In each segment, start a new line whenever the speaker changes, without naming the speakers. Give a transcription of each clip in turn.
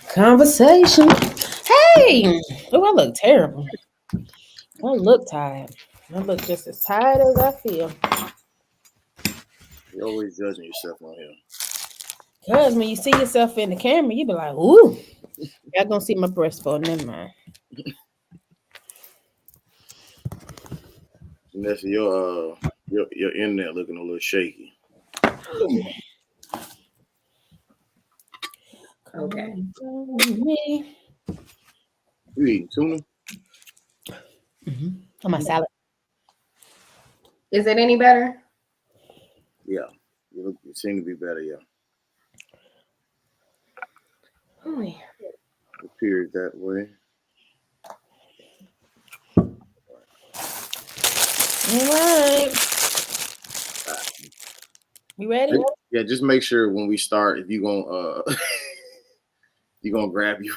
Conversation. Hey! Oh, I look terrible. I look tired. I look just as tired as I feel.
You're always judging yourself on here.
Because when you see yourself in the camera, you be like, ooh, y'all gonna see my breast for never mind.
Janessa, your internet looking a little shaky.
Okay.
Me.
You eating tuna?
On my salad.
Is it any better?
Yeah. You seem to be better, yeah.
Oh, yeah.
It appears that way.
All right. You ready?
Yeah, just make sure when we start, if you gonna you gonna grab you.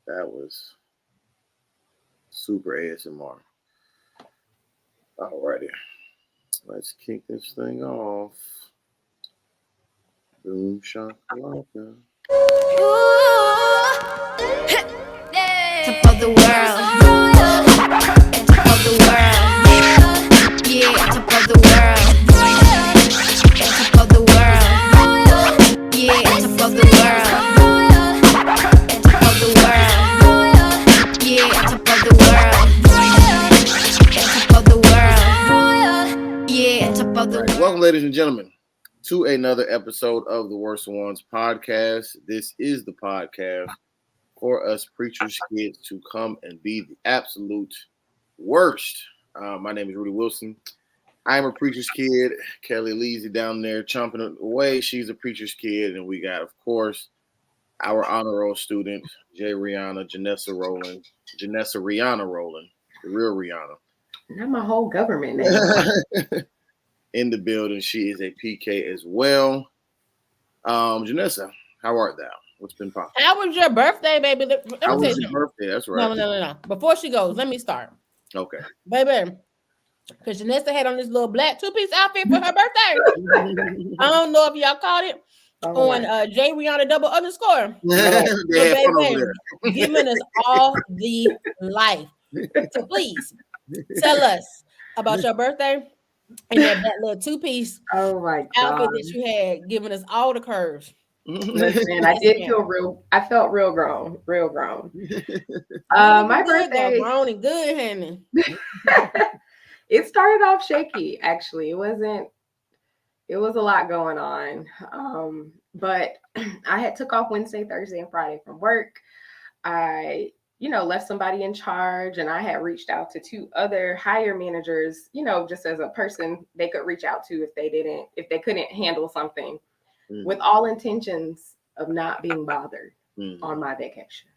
That was super ASMR. Alrighty. Let's kick this thing off. Boom shakalaka.
Top of the world. Top of the world. Yeah, top of the world. Top of the world. Yeah, top of the world. Top of the world. Yeah, top of the world. Top of the world. Yeah, top of the world.
Welcome, ladies and gentlemen, to another episode of the Worst Ones Podcast. This is the podcast for us preachers' kids to come and be the absolute worst. My name is Rudy Wilson. I am a preacher's kid. Kellie Leezy down there chomping away. She's a preacher's kid. And we got, of course, our honor roll student, Janessa Rowland, the real Rihanna.
Not my whole government name.
In the building. She is a PK as well. Janessa, how art thou? What's been popping?
How was your birthday, baby?
How was your birthday? That's right.
No. Before she goes, let me start.
Okay.
Baby, because Janessa had on this little black two-piece outfit for her birthday. I don't know if y'all caught it on J Rihanna _. But baby, giving us all the life. So please tell us about your birthday and that little two-piece
my
outfit
God.
that you had, giving us all the curves.
Listen, I felt real grown. My birthday
grown and good, honey.
It started off shaky, actually. It was a lot going on. But I had took off Wednesday, Thursday, and Friday from work. I left somebody in charge, and I had reached out to two other higher managers, just as a person they could reach out to if they couldn't handle something, with all intentions of not being bothered on my vacation.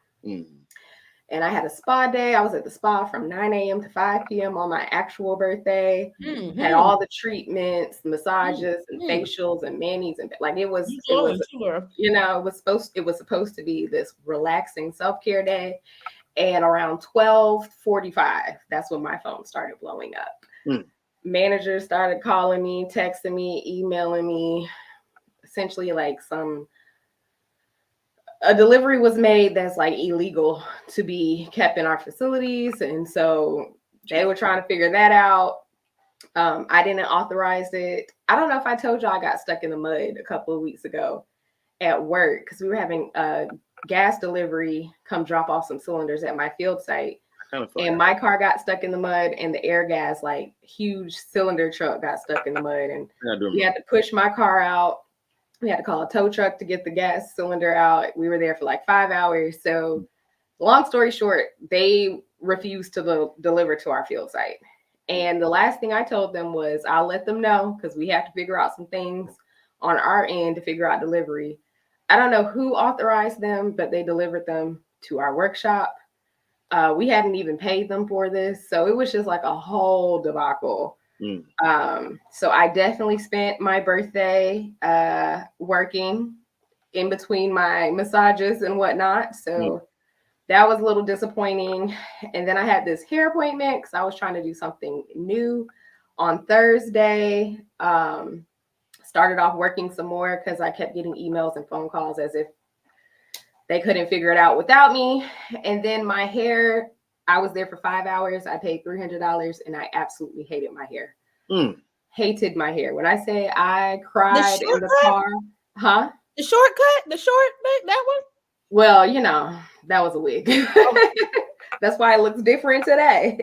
And I had a spa day. I was at the spa from 9 a.m. to 5 p.m. on my actual birthday. Had all the treatments, massages, and facials and manis, and like it was supposed to be this relaxing self-care day. And around 12:45, that's when my phone started blowing up. Managers started calling me, texting me, emailing me, essentially like a delivery was made that's like illegal to be kept in our facilities. And so they were trying to figure that out. I didn't authorize it. I don't know if I told you I got stuck in the mud a couple of weeks ago at work because we were having a gas delivery come drop off some cylinders at my field site. And my car got stuck in the mud, and the air gas, like huge cylinder truck, got stuck in the mud. And we had to push my car out. We had to call a tow truck to get the gas cylinder out. We were there for like 5 hours. So long story short, they refused to deliver to our field site. And the last thing I told them was I'll let them know because we have to figure out some things on our end to figure out delivery. I don't know who authorized them, but they delivered them to our workshop. We hadn't even paid them for this. So it was just like a whole debacle. So I definitely spent my birthday working in between my massages and whatnot. So that was a little disappointing. And then I had this hair appointment because I was trying to do something new on Thursday. Started started off working some more because I kept getting emails and phone calls as if they couldn't figure it out without me. And then my hair, I was there for 5 hours. I paid $300 and I absolutely hated my hair. Hated my hair. When I say I cried in the car, huh?
The shortcut, that one?
Well, you know, that was a wig. That's why it looks different today.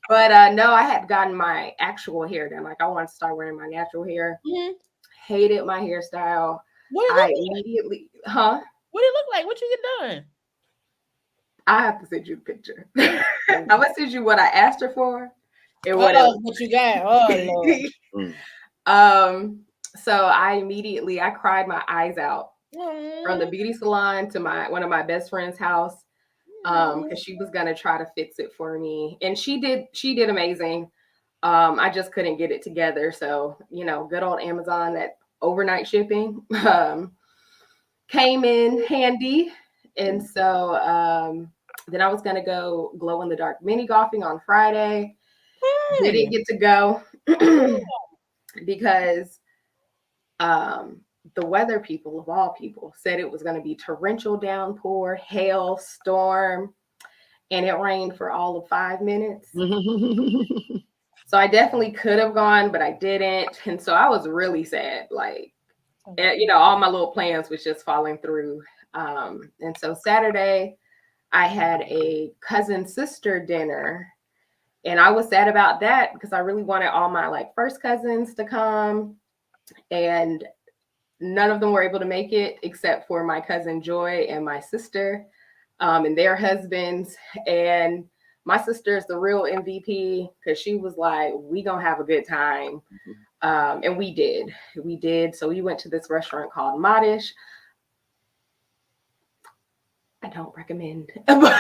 But no, I had gotten my actual hair done. Like I wanted to start wearing my natural hair. Hated my hairstyle. I immediately, huh?
What did it look like? What you get done?
I have to send you a picture. I'm gonna send you what I asked her for and what
you got. Oh
Lord. So I cried my eyes out from the beauty salon to one of my best friend's house. Because she was gonna try to fix it for me, and she did amazing. I just couldn't get it together. So, you know, good old Amazon, that overnight shipping came in handy. And so then I was gonna go glow in the dark mini golfing on Friday. Didn't get to go because the weather people of all people said it was going to be torrential downpour, hail, storm, and it rained for all of 5 minutes. So I definitely could have gone, but I didn't. And so I was really sad. Like, you know, all my little plans was just falling through. And so Saturday I had a cousin sister dinner, and I was sad about that because I really wanted all my like first cousins to come, and none of them were able to make it except for my cousin Joy and my sister and their husbands. And my sister is the real MVP because she was like, we gonna have a good time. And we did. So we went to this restaurant called Modish. I don't recommend, but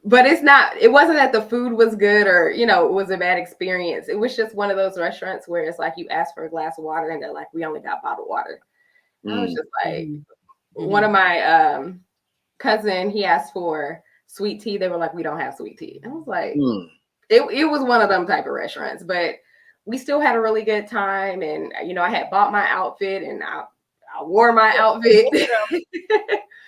it wasn't that the food was good or, you know, it was a bad experience. It was just one of those restaurants where it's like you ask for a glass of water and they're like, we only got bottled water. I was just like, one of my cousin, he asked for sweet tea. They were like, we don't have sweet tea. I was like, it was one of them type of restaurants, but we still had a really good time. And, you know, I had bought my outfit and I wore my outfit.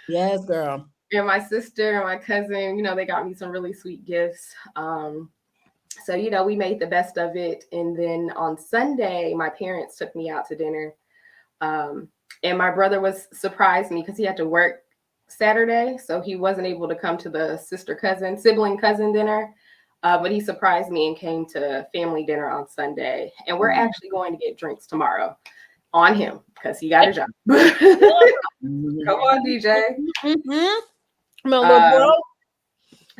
Yes, girl.
And my sister and my cousin, you know, they got me some really sweet gifts. So, you know, we made the best of it. And then on Sunday, my parents took me out to dinner. And my brother surprised me because he had to work Saturday. So he wasn't able to come to the sibling cousin dinner. But he surprised me and came to family dinner on Sunday. And we're actually going to get drinks tomorrow on him because he got a job. Come on, DJ.
My little bro.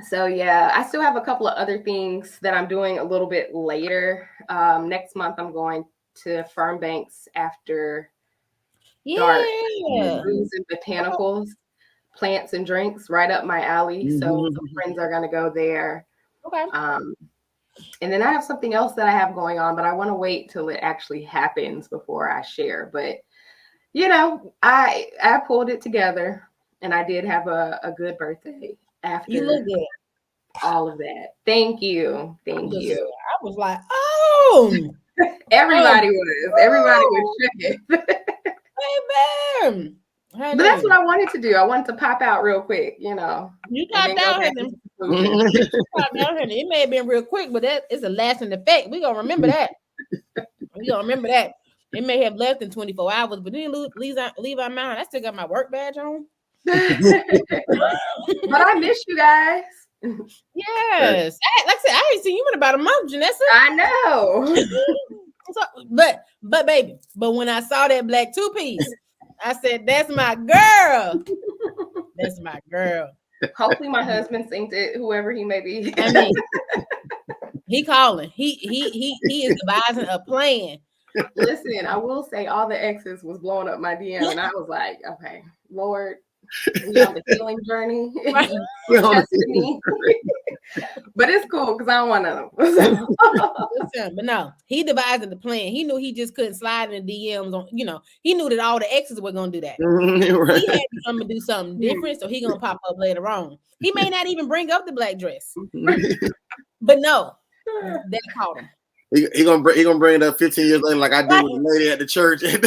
So yeah, I still have a couple of other things that I'm doing a little bit later. Next month, I'm going to Firm Banks after dark. Foods and botanicals, plants and drinks, right up my alley. So some friends are going to go there.
Okay.
And then I have something else that I have going on, but I want to wait till it actually happens before I share. But, you know, I pulled it together and I did have a good birthday after
you look good.
All of that. Thank you. Thank you.
I was like, oh.
Everybody was shaking.
Amen.
But that's what I wanted to do. I wanted to pop out real quick, you know.
You popped out here. It may have been real quick, but that is a lasting effect. We're going to remember that. It may have less than 24 hours, but then leave our mind. I still got my work badge on.
But I miss you guys.
Yes. Like I said, I ain't seen you in about a month, Janessa.
I know.
But baby, when I saw that black two-piece, I said, that's my girl. That's my girl.
Hopefully my husband synced it, whoever he may be.
I mean, he calling. He is devising a plan.
Listen, I will say all the exes was blowing up my DM, and I was like, okay, Lord, we on the healing journey. But it's cool because I don't want to.
Listen, but no, he devised the plan. He knew he just couldn't slide in the DMs on, you know, he knew that all the exes were gonna do that. Right. He had to come and do something different, so he gonna pop up later on. He may not even bring up the black dress. But no, that caught him.
He gonna bring it up 15 years later, like I did with the lady at the church.
15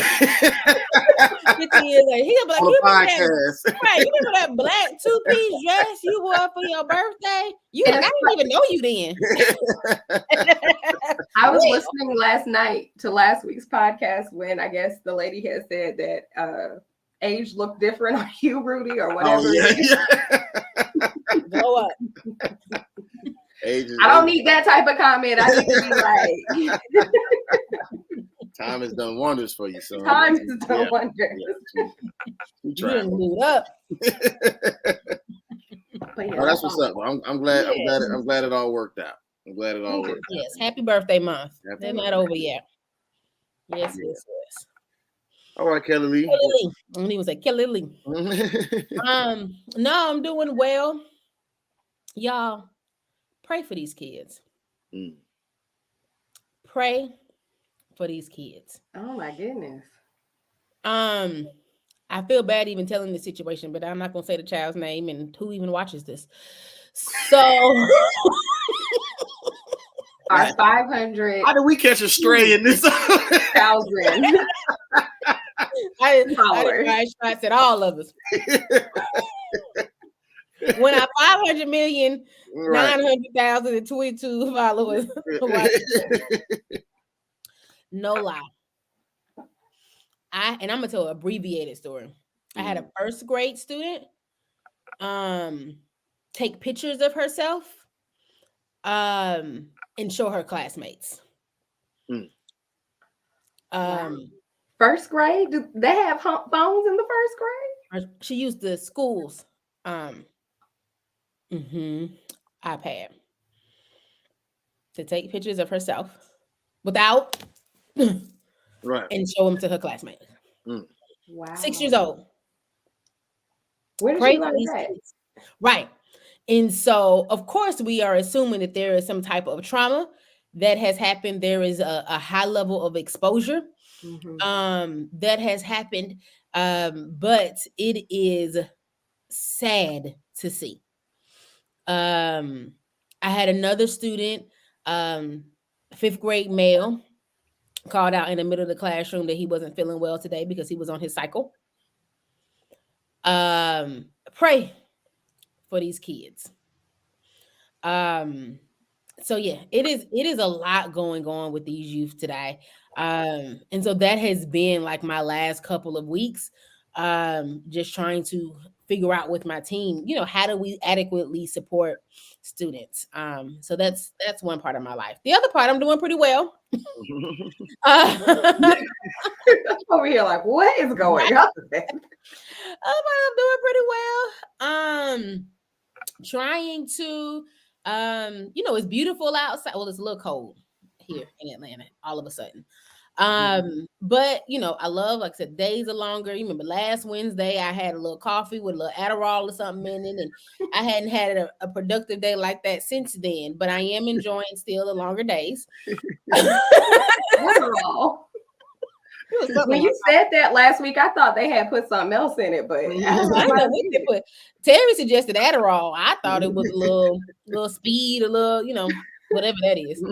years later, he'll be like,
On
you
the
remember
podcast.
that? Right, you remember that black two-piece dress you wore for your birthday? You like, I didn't even know you then.
I was listening last night to last week's podcast when I guess the lady had said that age looked different on you, Rudy, or whatever.
Oh, yeah.
Go up.
I
don't need that type of comment. I need to be like,
time has done wonders for you, son.
Time has done wonders.
Yeah,
you didn't move up.
Oh, that's what's up. I'm glad.
Yes.
I'm glad it all worked out. I'm glad it all worked out.
Yes, happy birthday month. They're not over yet. Yes.
All right, Kellie Lee.
Kellie Lee. And he was like, Kellie Lee. No, I'm doing well. Y'all, pray for these kids. Pray for these kids.
Oh my goodness.
I feel bad even telling the situation, but I'm not gonna say the child's name and who even watches this. So
our 500.
How did we catch a stray in this?
1,000.
I shots at all of us. When our 500,900,022 followers, no lie. I'm gonna tell an abbreviated story. I had a first grade student take pictures of herself and show her classmates.
First grade? Do they have phones in the first grade?
She used the school's iPad to take pictures of herself without
right
and show them to her classmates.
Wow.
6 years old.
Where did she learn that?
Right. And so, of course, we are assuming that there is some type of trauma that has happened. There is a high level of exposure that has happened. But it is sad to see. I had another student, 5th grade male, called out in the middle of the classroom that he wasn't feeling well today because he was on his cycle. Pray for these kids. So yeah, it is a lot going on with these youth today. And so that has been like my last couple of weeks, just trying to figure out with my team, how do we adequately support students? So that's one part of my life. The other part, I'm doing pretty well.
Over here, like, what is going on?
I'm doing pretty well. Trying to, it's beautiful outside. Well, it's a little cold here in Atlanta all of a sudden. But I love, like I said, days are longer. You remember last Wednesday, I had a little coffee with a little Adderall or something in it, and I hadn't had a productive day like that since then. But I am enjoying still the longer days.
Adderall. When you said that last week, I thought they had put something else in it, but
Terry suggested Adderall. I thought it was a little speed, a little, whatever that is.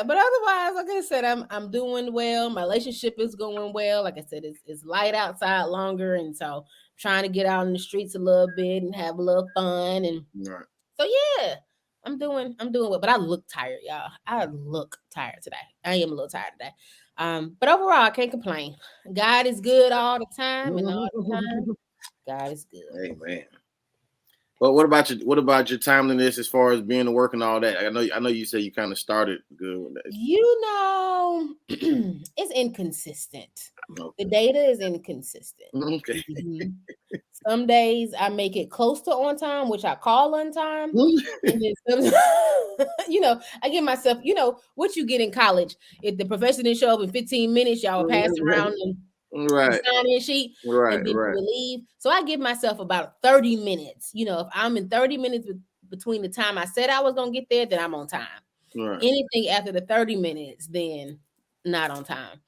But otherwise, like I said, I'm doing well. My relationship is going well. Like I said, it's light outside longer, and so I'm trying to get out in the streets a little bit and have a little fun. And so yeah, I'm doing well. But I look tired, y'all. I look tired today. I am a little tired today. But overall, I can't complain. God is good all the time, and all the time, God is good.
Amen. But what about your timeliness as far as being to work and all that? I know you said you kind of started good with that.
It's inconsistent. Okay. The data is inconsistent.
Okay.
Some days I make it close to on time, which I call on time. And then I give myself, what you get in college. If the professor didn't show up in 15 minutes, y'all will pass around and sign-in sheet, and then you will leave. So I give myself about 30 minutes. If I'm in 30 minutes between the time I said I was gonna get there, then I'm on time. Anything after the 30 minutes, then not on time.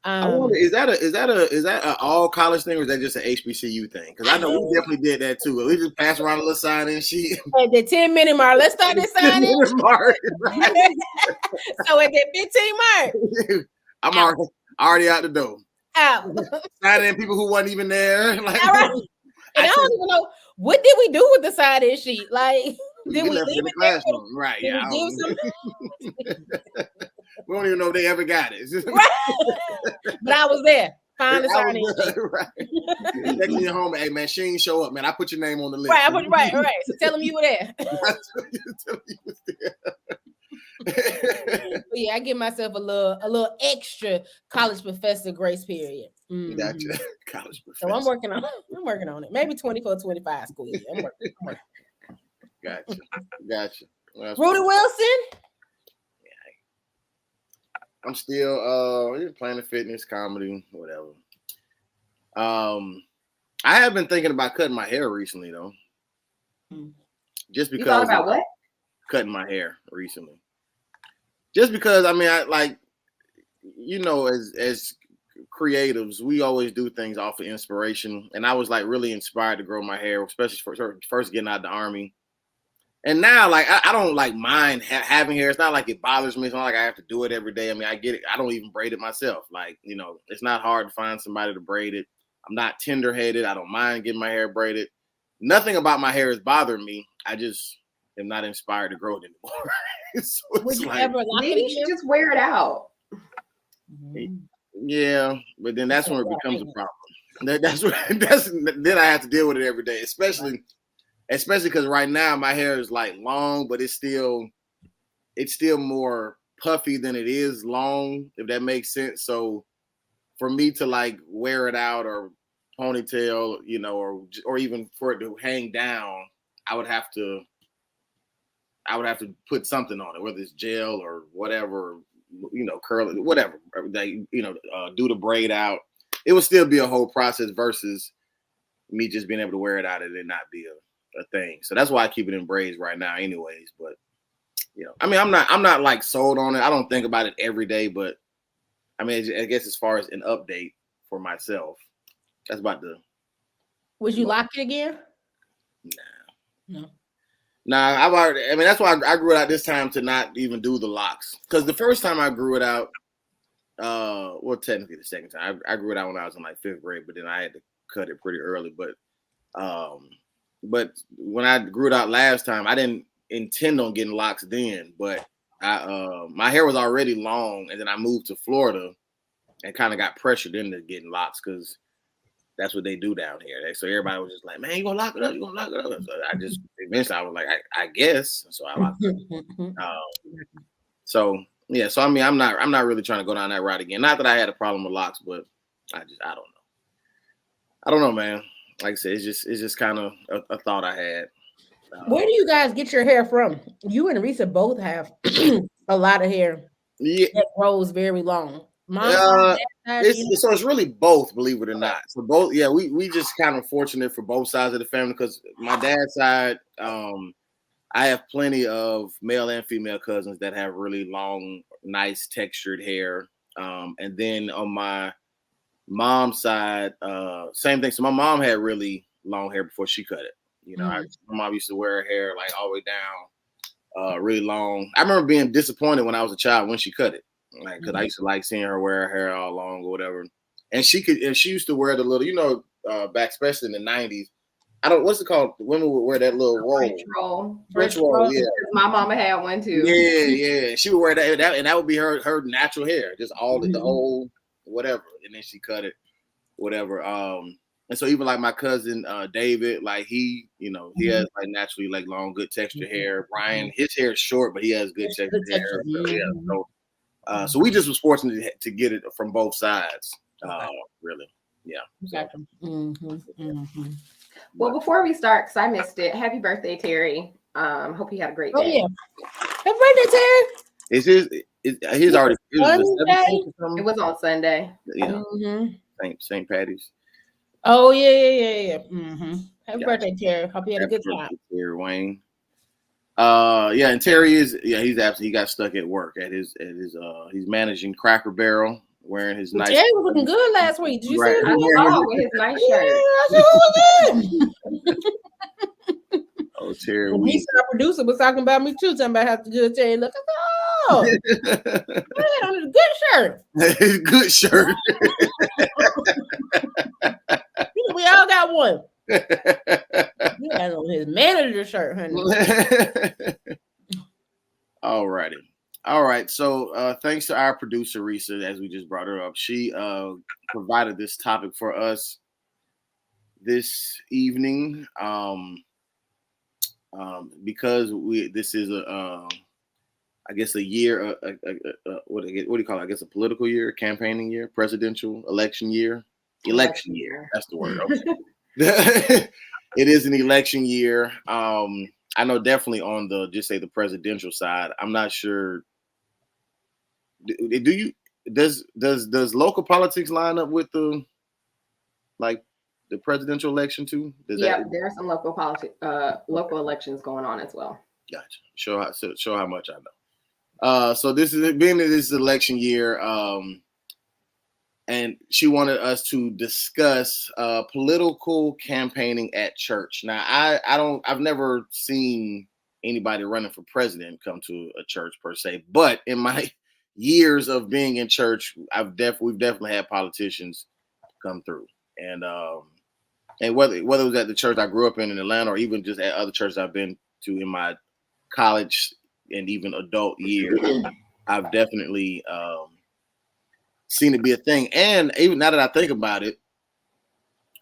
I wonder, is that a all college thing, or is that just an HBCU thing? Because I know we definitely did that too. We just passed around a little sign-in sheet.
At the 10-minute mark, let's start this sign-in.
Mark, right?
So at the 15 mark,
I'm already out the door.
Out.
Sign-in people who wasn't even there. Like,
right. And I don't even know, what did we do with the sign-in sheet? Like, did we leave
it in the classroom? Right.
Did
Yeah.
we
We don't even know if they ever got it.
Right. But I was there. Find the sign-in sheet.
Right. Next to your home, hey man, she ain't show up, man. I put your name on the list.
Right. So tell them you were there. Yeah, I give myself a little extra college professor grace period.
Mm-hmm. Gotcha. College professor.
So I'm working on it. Maybe 24, 25 school year. I'm working.
Gotcha. Well,
Rudy Wilson.
I'm still playing the fitness, comedy, whatever. I have been thinking about cutting my hair recently though. Just because.
You thought about what?
Cutting my hair recently. Just because, I mean, I like, you know, as creatives, we always do things off of inspiration. And I was like really inspired to grow my hair, especially for first getting out of the Army. And now, like, I don't like mind having hair. It's not like it bothers me. It's not like I have to do it every day. I mean, I get it. I don't even braid it myself. Like, you know, it's not hard to find somebody to braid it. I'm not tender-headed. I don't mind getting my hair braided. Nothing about my hair is bothering me. I just am not inspired to grow it anymore. So
would you ever lock
maybe you should just wear it out?
Yeah, but then that's when it becomes a problem. Then I have to deal with it every day, especially because right now my hair is like long, but it's still more puffy than it is long, if that makes sense. So for me to like wear it out or ponytail, you know, or even for it to hang down, I would have to put something on it, whether it's gel or whatever, you know, curl it, whatever. They, you know, do the braid out. It would still be a whole process versus me just being able to wear it out and it not be a thing. So that's why I keep it in braids right now, anyways. But you know, I mean, I'm not like sold on it. I don't think about it every day, but I mean, I guess as far as an update for myself, that's about the.
Would you lock it again?
No. Nah, I've already. I mean, that's why I grew it out this time to not even do the locks. Because the first time I grew it out, well, technically the second time I grew it out when I was in like 5th grade, but then I had to cut it pretty early. But when I grew it out last time, I didn't intend on getting locks then. But my hair was already long, and then I moved to Florida and kind of got pressured into getting locks because that's what they do down here. So everybody was just like, man, you gonna lock it up? You gonna lock it up? So I just eventually I was like, I guess. So I locked it up. So yeah, so I mean, I'm not really trying to go down that route again. Not that I had a problem with locks, but I don't know, man. Like I said, it's just kind of a thought I had.
Where do you guys get your hair from? You and Risa both have a lot of hair that grows very long.
It's really both, believe it or not. So both, yeah, we just kind of fortunate for both sides of the family because my dad's side, I have plenty of male and female cousins that have really long, nice textured hair. And then on my mom's side, same thing. So my mom had really long hair before she cut it. You know, my mom used to wear her hair like all the way down, really long. I remember being disappointed when I was a child when she cut it. Like, cause I used to like seeing her wear her hair all long or whatever, and she used to wear the little, you know, back especially in the 90s. What's it called? Women would wear that little roll. French roll, yeah.
My mama had one too.
Yeah. She would wear that, and that would be her natural hair, just all the whole whatever, and then she cut it, whatever. And so even like my cousin David, like he, you know, he has like naturally like long, good texture hair. Brian, his hair is short, but he has good texture hair. So, yeah, so we just was fortunate to get it from both sides. Really, yeah.
Exactly.
Well, before we start, because I missed it, happy birthday, Terry. Hope you had a great day.
Oh yeah, happy birthday, Terry.
It's his already.
It was on Sunday.
Yeah. St. Patty's.
Oh yeah. Happy birthday, Terry. Hope you had a good time.
Terry Wayne. And Terry he's absolutely, he got stuck at work at his he's managing Cracker Barrel wearing his nice.
Terry was looking good last week. Did you see him?
I saw with his nice shirt.
Oh, Terry.
When our producer was talking about me too, talking about how good Terry look. Oh, man, on his good shirt.
His good shirt.
We all got one. He had on his manager shirt, honey.
All right. So thanks to our producer, Risa, as we just brought her up. She provided this topic for us this evening. Because this is I guess a year, what do you call it? I guess a political year, campaigning year, presidential election year. Election year. That's the word. Okay. It is an election year. I know definitely on the presidential side. I'm not sure. Does local politics line up with the presidential election too?
There are some local elections going on as well.
Gotcha. Show how much I know. So this is being that this is election year. And she wanted us to discuss political campaigning at church. Now, I've never seen anybody running for president come to a church per se, but in my years of being in church, we've definitely had politicians come through, and whether it was at the church I grew up in Atlanta, or even just at other churches I've been to in my college and even adult years, I've definitely seen it be a thing. And even now that I think about it,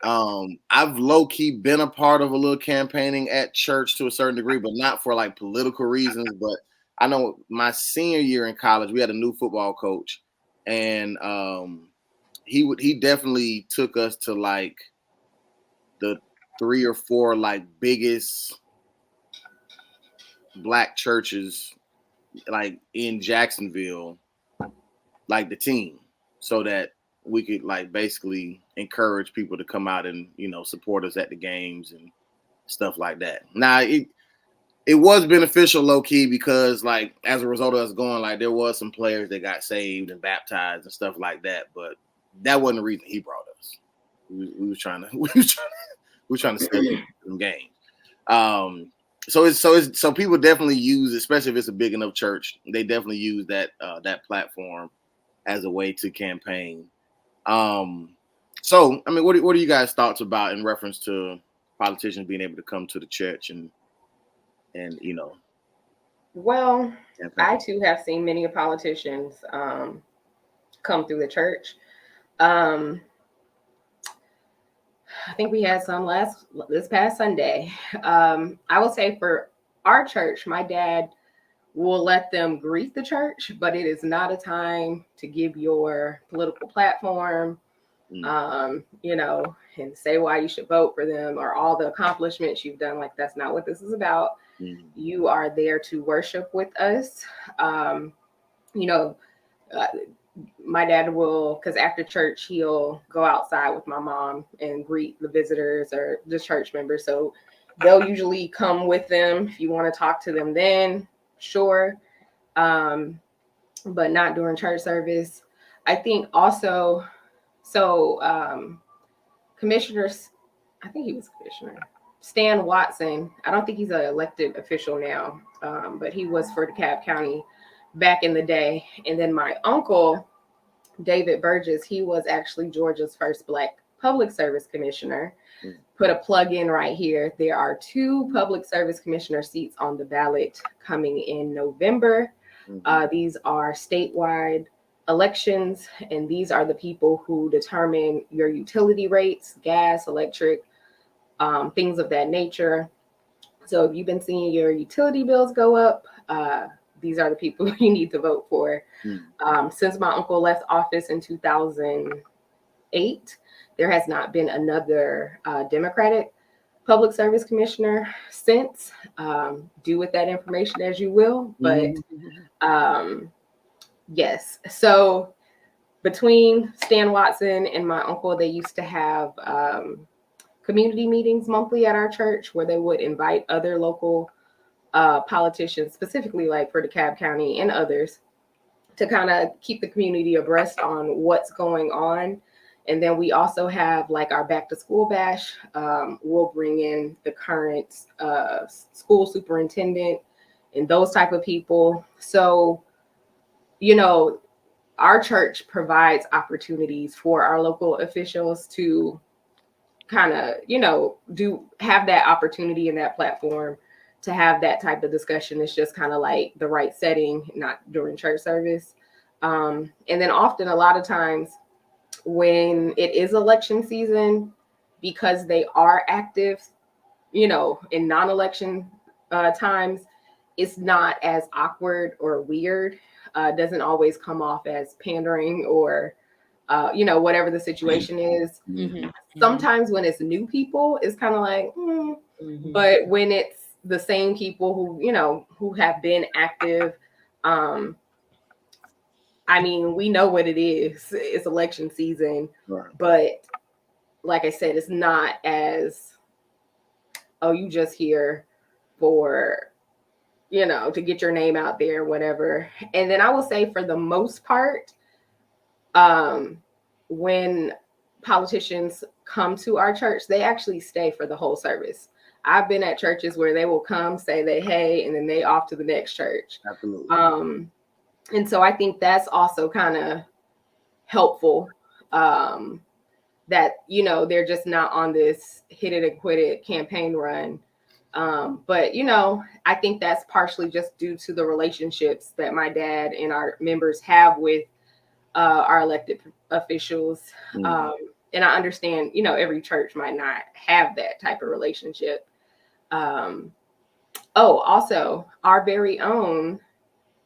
I've low-key been a part of a little campaigning at church to a certain degree, but not for like political reasons. But I know my senior year in college, we had a new football coach, and he definitely took us to like the 3 or 4 like biggest black churches like in Jacksonville, like the team, so that we could like basically encourage people to come out and, support us at the games and stuff like that. Now it was beneficial low key because like as a result of us going, like there was some players that got saved and baptized and stuff like that, but that wasn't the reason he brought us. We were trying to steal some games. So people definitely use, especially if it's a big enough church, they definitely use that platform as a way to campaign. So I mean, what are you guys' thoughts about in reference to politicians being able to come to the church and
Well, campaign? I too have seen many politicians come through the church. I think we had some this past Sunday. I will say for our church, my dad will let them greet the church, but it is not a time to give your political platform, and say why you should vote for them or all the accomplishments you've done. Like, that's not what this is about. Mm-hmm. You are there to worship with us. My dad will, because after church, he'll go outside with my mom and greet the visitors or the church members. So they'll usually come with them. If you want to talk to them then, sure. But not during church service. I think also, commissioners, I think he was commissioner, Stan Watson. I don't think he's an elected official now, but he was for DeKalb County back in the day. And then my uncle, David Burgess, he was actually Georgia's first Black public service commissioner. Put a plug in right here. There are 2 public service commissioner seats on the ballot coming in November. These are statewide elections, and these are the people who determine your utility rates, gas, electric, things of that nature. So if you've been seeing your utility bills go up, these are the people you need to vote for. Since my uncle left office in 2008, there has not been another Democratic public service commissioner since. Do with that information as you will. But yes. So between Stan Watson and my uncle, they used to have community meetings monthly at our church where they would invite other local politicians, specifically like for DeKalb County and others, to kind of keep the community abreast on what's going on. And then we also have like our back to school bash. We'll bring in the current school superintendent and those type of people. So, you know, our church provides opportunities for our local officials to kind of, you know, have that opportunity and that platform to have that type of discussion. It's just kind of like the right setting, not during church service. And then often, a lot of times when it is election season, because they are active, you know, in non-election times, it's not as awkward or weird. Doesn't always come off as pandering or you know, whatever the situation is.
Mm-hmm.
Sometimes when it's new people, it's kind of like, but when it's the same people who, you know, who have been active, I mean, we know what it is. It's election season,
Right.
but like I said, it's not as, oh, you just here for, you know, to get your name out there, whatever. And then I will say, for the most part, when politicians come to our church, they actually stay for the whole service. I've been at churches where they will come, say they hey, and then they off to the next church.
Absolutely.
And so I think that's also kind of helpful. That, you know, they're just not on this hit it and quit it campaign run. But, you know, I think that's partially just due to the relationships that my dad and our members have with our elected officials. And I understand, you know, every church might not have that type of relationship. Also, our very own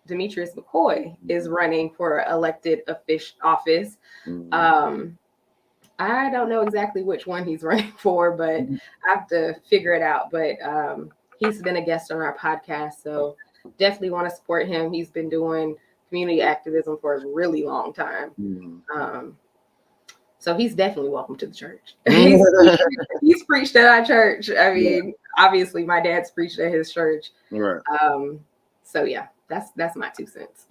Demetrius McCoy is running for elected office. I don't know exactly which one he's running for, but I have to figure it out. But he's been a guest on our podcast, so definitely want to support him. He's been doing community activism for a really long time. So he's definitely welcome to the church. He's preached at our church. I mean, obviously my dad's preached at his church.
Right.
So yeah, that's my 2 cents.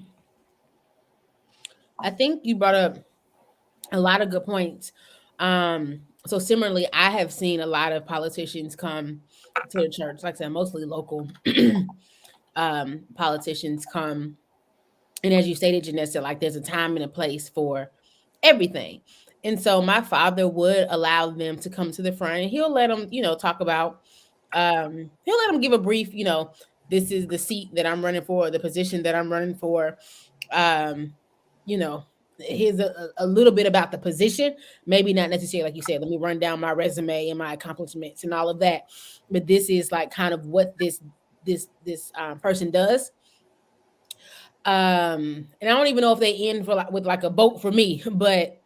I think you brought up a lot of good points. So similarly, I have seen a lot of politicians come to the church, like I said, mostly local politicians come. And as you stated, Janessa, like there's a time and a place for everything. And so my father would allow them to come to the front, and he'll let them, you know, talk about, he'll let them give a brief, you know, this is the seat that I'm running for, the position that I'm running for. You know, here's a little bit about the position, maybe not necessarily like you said, let me run down my resume and my accomplishments and all of that. But this is like kind of what this person does. And I don't even know if they end for with like a vote for me, but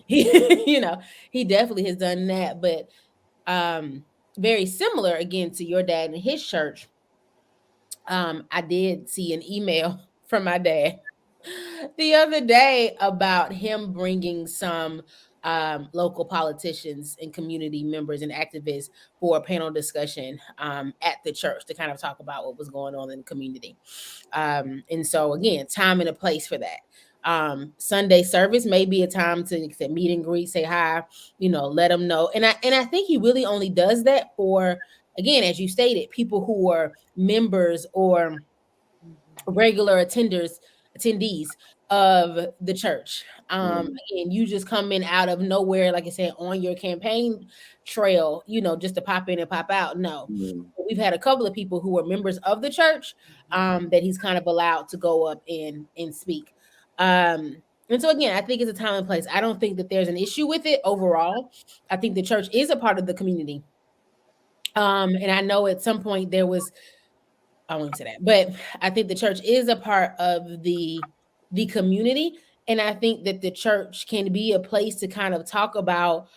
he, you know, he definitely has done that. But very similar again to your dad and his church. I did see an email from my dad the other day about him bringing some local politicians and community members and activists for a panel discussion at the church to kind of talk about what was going on in the community. And so again, time and a place for that. Sunday service may be a time to meet and greet, say hi, you know, let them know. And I think he really only does that for, again, as you stated, people who are members or regular attendees of the church. Again, you just come in out of nowhere, like I said, on your campaign trail, you know, just to pop in and pop out. No, we've had a couple of people who are members of the church that he's kind of allowed to go up and speak. And so again, I think it's a time and place. I don't think that there's an issue with it overall. I think the church is a part of the community. And I know at some point there was, I won't say that, but I think the church is a part of the community. And I think that the church can be a place to kind of talk about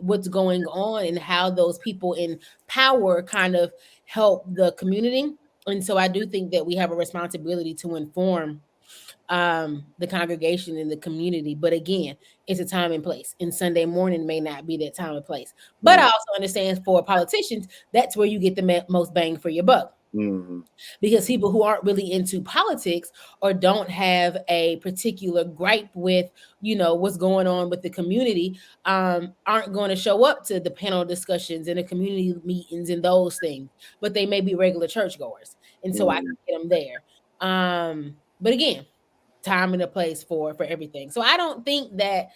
what's going on and how those people in power kind of help the community. And so I do think that we have a responsibility to inform the congregation and the community. But again, it's a time and place, and Sunday morning may not be that time and place. But I also understand for politicians, that's where you get the most bang for your buck.
Mm-hmm.
Because people who aren't really into politics or don't have a particular gripe with, what's going on with the community, aren't going to show up to the panel discussions and the community meetings and those things, but they may be regular churchgoers. And so I can get them there. But again, time and a place for everything. So I don't think that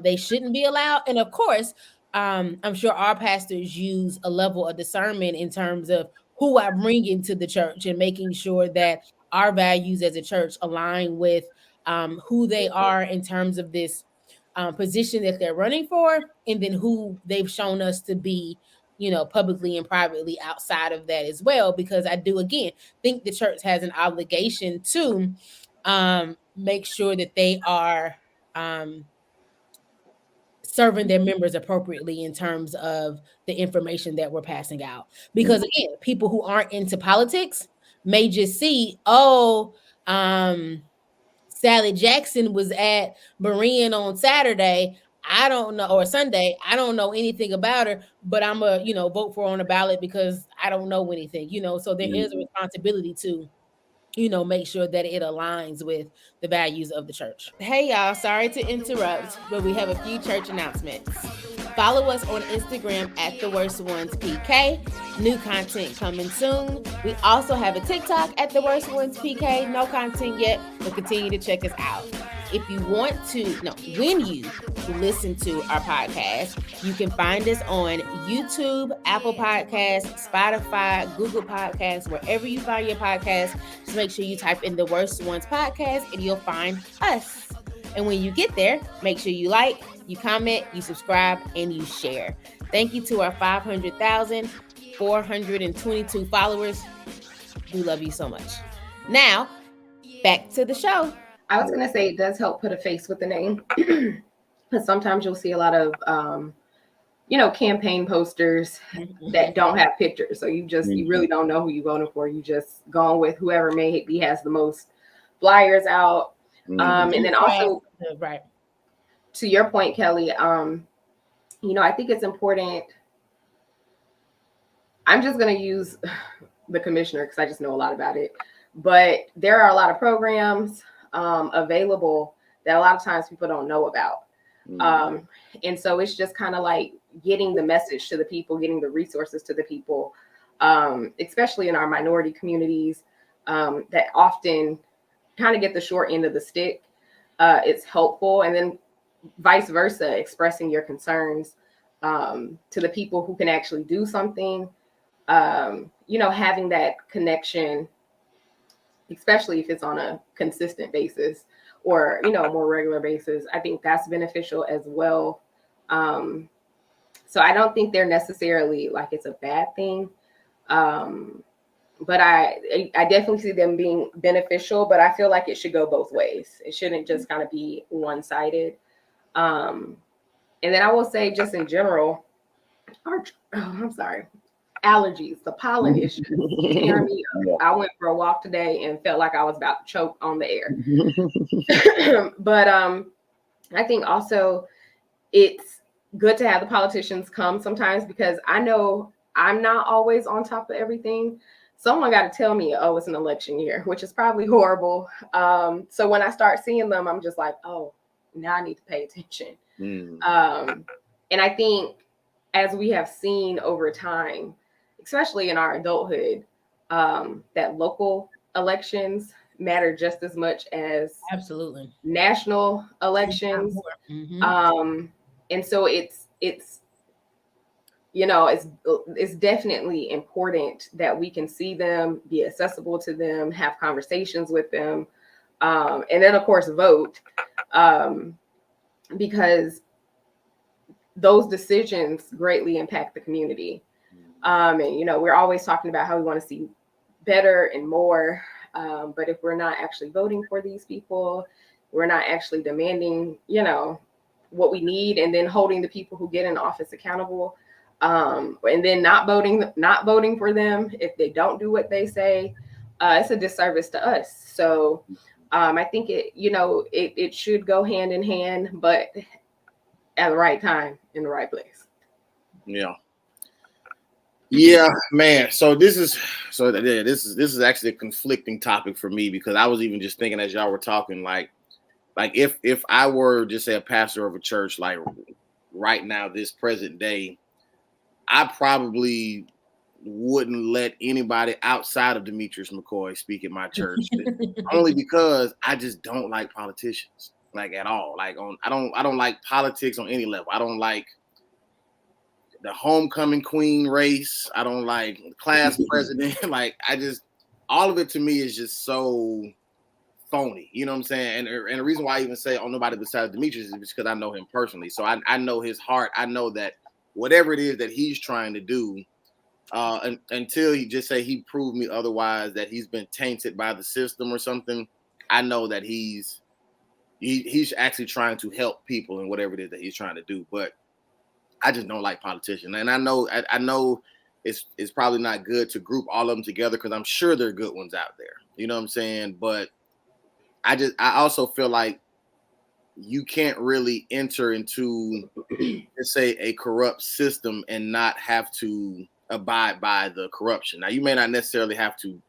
they shouldn't be allowed. And of course, I'm sure our pastors use a level of discernment in terms of who I bring into the church and making sure that our values as a church align with who they are in terms of this position that they're running for, and then who they've shown us to be, publicly and privately outside of that as well. Because I do, again, think the church has an obligation to make sure that they are serving their members appropriately in terms of the information that we're passing out. Because again, people who aren't into politics may just see, Sally Jackson was at Berean on Saturday. I don't know, or Sunday. I don't know anything about her, but I'm a, vote for her on the ballot because I don't know anything, so there is a responsibility to make sure that it aligns with the values of the church. Hey, y'all, sorry to interrupt, but we have a few church announcements. Follow us on Instagram at TheWorstOnesPK. New content coming soon. We also have a TikTok at TheWorstOnesPK. No content yet, but continue to check us out. If you want to, when you listen to our podcast, you can find us on YouTube, Apple Podcasts, Spotify, Google Podcasts, wherever you find your podcast. Just make sure you type in The Worst Ones Podcast and you'll find us. And when you get there, make sure you like, you comment, you subscribe, and you share. Thank you to our 500,422 followers. We love you so much. Now, back to the show.
I was going to say it does help put a face with the name. Because sometimes you'll see a lot of, campaign posters that don't have pictures. So you really don't know who you're voting for. You just going with whoever maybe has the most flyers out. And then also,
right,
to your point, Kelly, I think it's important. I'm just going to use the commissioner because I just know a lot about it. But there are a lot of programs available that a lot of times people don't know about. And so it's just kind of like getting the message to the people, getting the resources to the people, especially in our minority communities that often kind of get the short end of the stick. It's helpful. And then vice versa, expressing your concerns to the people who can actually do something, having that connection, especially if it's on a consistent basis or, more regular basis. I think that's beneficial as well. So I don't think they're necessarily like it's a bad thing. But I definitely see them being beneficial, but I feel like it should go both ways. It shouldn't just kind of be one-sided. And then I will say just in general, allergies, the pollen issue. I went for a walk today and felt like I was about to choke on the air. But I think also it's good to have the politicians come sometimes because I know I'm not always on top of everything. Someone got to tell me, it's an election year, which is probably horrible. So when I start seeing them, I'm just like, now I need to pay attention. And I think as we have seen over time, especially in our adulthood, that local elections matter just as much as
absolutely
national elections. And so it's definitely important that we can see them, be accessible to them, have conversations with them, and then of course vote, because those decisions greatly impact the community. And we're always talking about how we want to see better and more, but if we're not actually voting for these people, we're not actually demanding what we need, and then holding the people who get in office accountable, and then not voting for them if they don't do what they say, it's a disservice to us. So I think it should go hand in hand, but at the right time in the right place.
Yeah, man. This is actually a conflicting topic for me because I was even just thinking as y'all were talking, like if I were just say a pastor of a church, like right now, this present day, I probably wouldn't let anybody outside of Demetrius McCoy speak at my church, only because I just don't like politicians, like at all. Like I don't like politics on any level. I don't like the homecoming queen race. I don't like class president. Like all of it to me is just so phony. You know what I'm saying? And the reason why I even say on nobody besides Demetrius is because I know him personally. So I know his heart. I know that whatever it is that he's trying to do, until he just say he proved me otherwise, that he's been tainted by the system or something, I know that he's actually trying to help people in whatever it is that he's trying to do. But I just don't like politicians, and I know it's probably not good to group all of them together because I'm sure there are good ones out there. You know what I'm saying? But I also feel like you can't really enter into, let's say, a corrupt system and not have to abide by the corruption. Now, you may not necessarily have to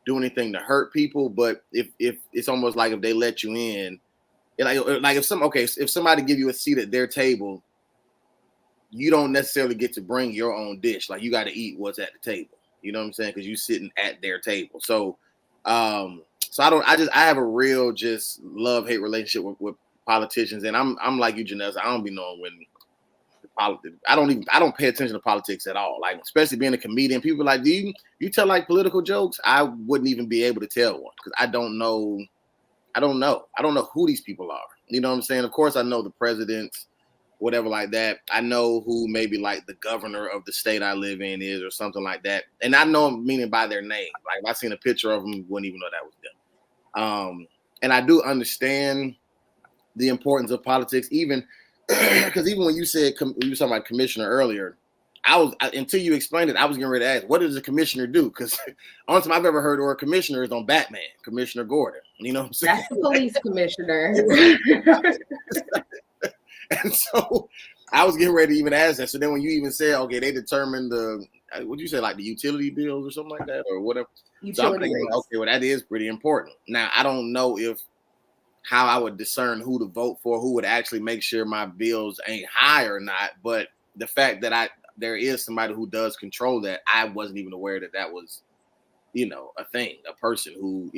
do anything to hurt people, but if it's almost like if they let you in, like if somebody give you a seat at their table, you don't necessarily get to bring your own dish. Like you got to eat what's at the table. You know what I'm saying? Because you're sitting at their table. So, I have a real just love-hate relationship with politicians, and I'm like you, Janessa. I don't be knowing when politics. I don't pay attention to politics at all. Like especially being a comedian, people are like, do you tell like political jokes? I wouldn't even be able to tell one because I don't know who these people are. You know what I'm saying? Of course, I know the presidents, whatever like that. I know who maybe like the governor of the state I live in is or something like that. And I know them meaning by their name. Like if I seen a picture of them, wouldn't even know that was them. And I do understand the importance of politics, even because even when you said you were talking about commissioner earlier, until you explained it, I was getting ready to ask, what does a commissioner do? Because only time I've ever heard the word commissioner is on Batman, Commissioner Gordon. You know what I'm saying?
That's the police commissioner.
And so I was getting ready to even ask that. So then when you even said, okay, they determined what'd you say, like the utility bills or something like that or whatever. So I'm thinking, okay, well, that is pretty important. Now, I don't know how I would discern who to vote for, who would actually make sure my bills ain't high or not. But the fact that there is somebody who does control that, I wasn't even aware that was, a thing, a person who,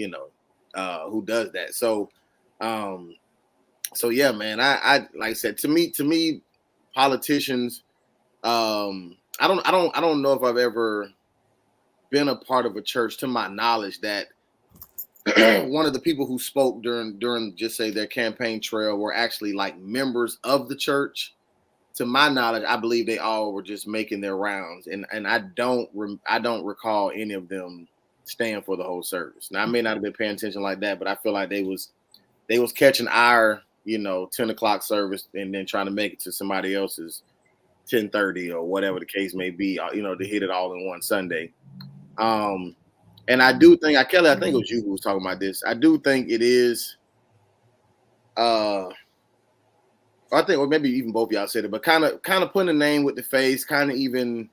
who does that. So yeah, man, I like I said, to me, politicians, I don't know if I've ever been a part of a church, to my knowledge, that one of the people who spoke during just say their campaign trail were actually like members of the church. To my knowledge, I believe they all were just making their rounds, and I don't recall any of them staying for the whole service. Now I may not have been paying attention like that, but I feel like they was catching our 10 o'clock service and then trying to make it to somebody else's 10:30 or whatever the case may be, to hit it all in one Sunday. And I do think, Kellie, I think it was you who was talking about this. I do think it is, I think, or maybe even both of y'all said it, but kind of putting a name with the face, kind of even,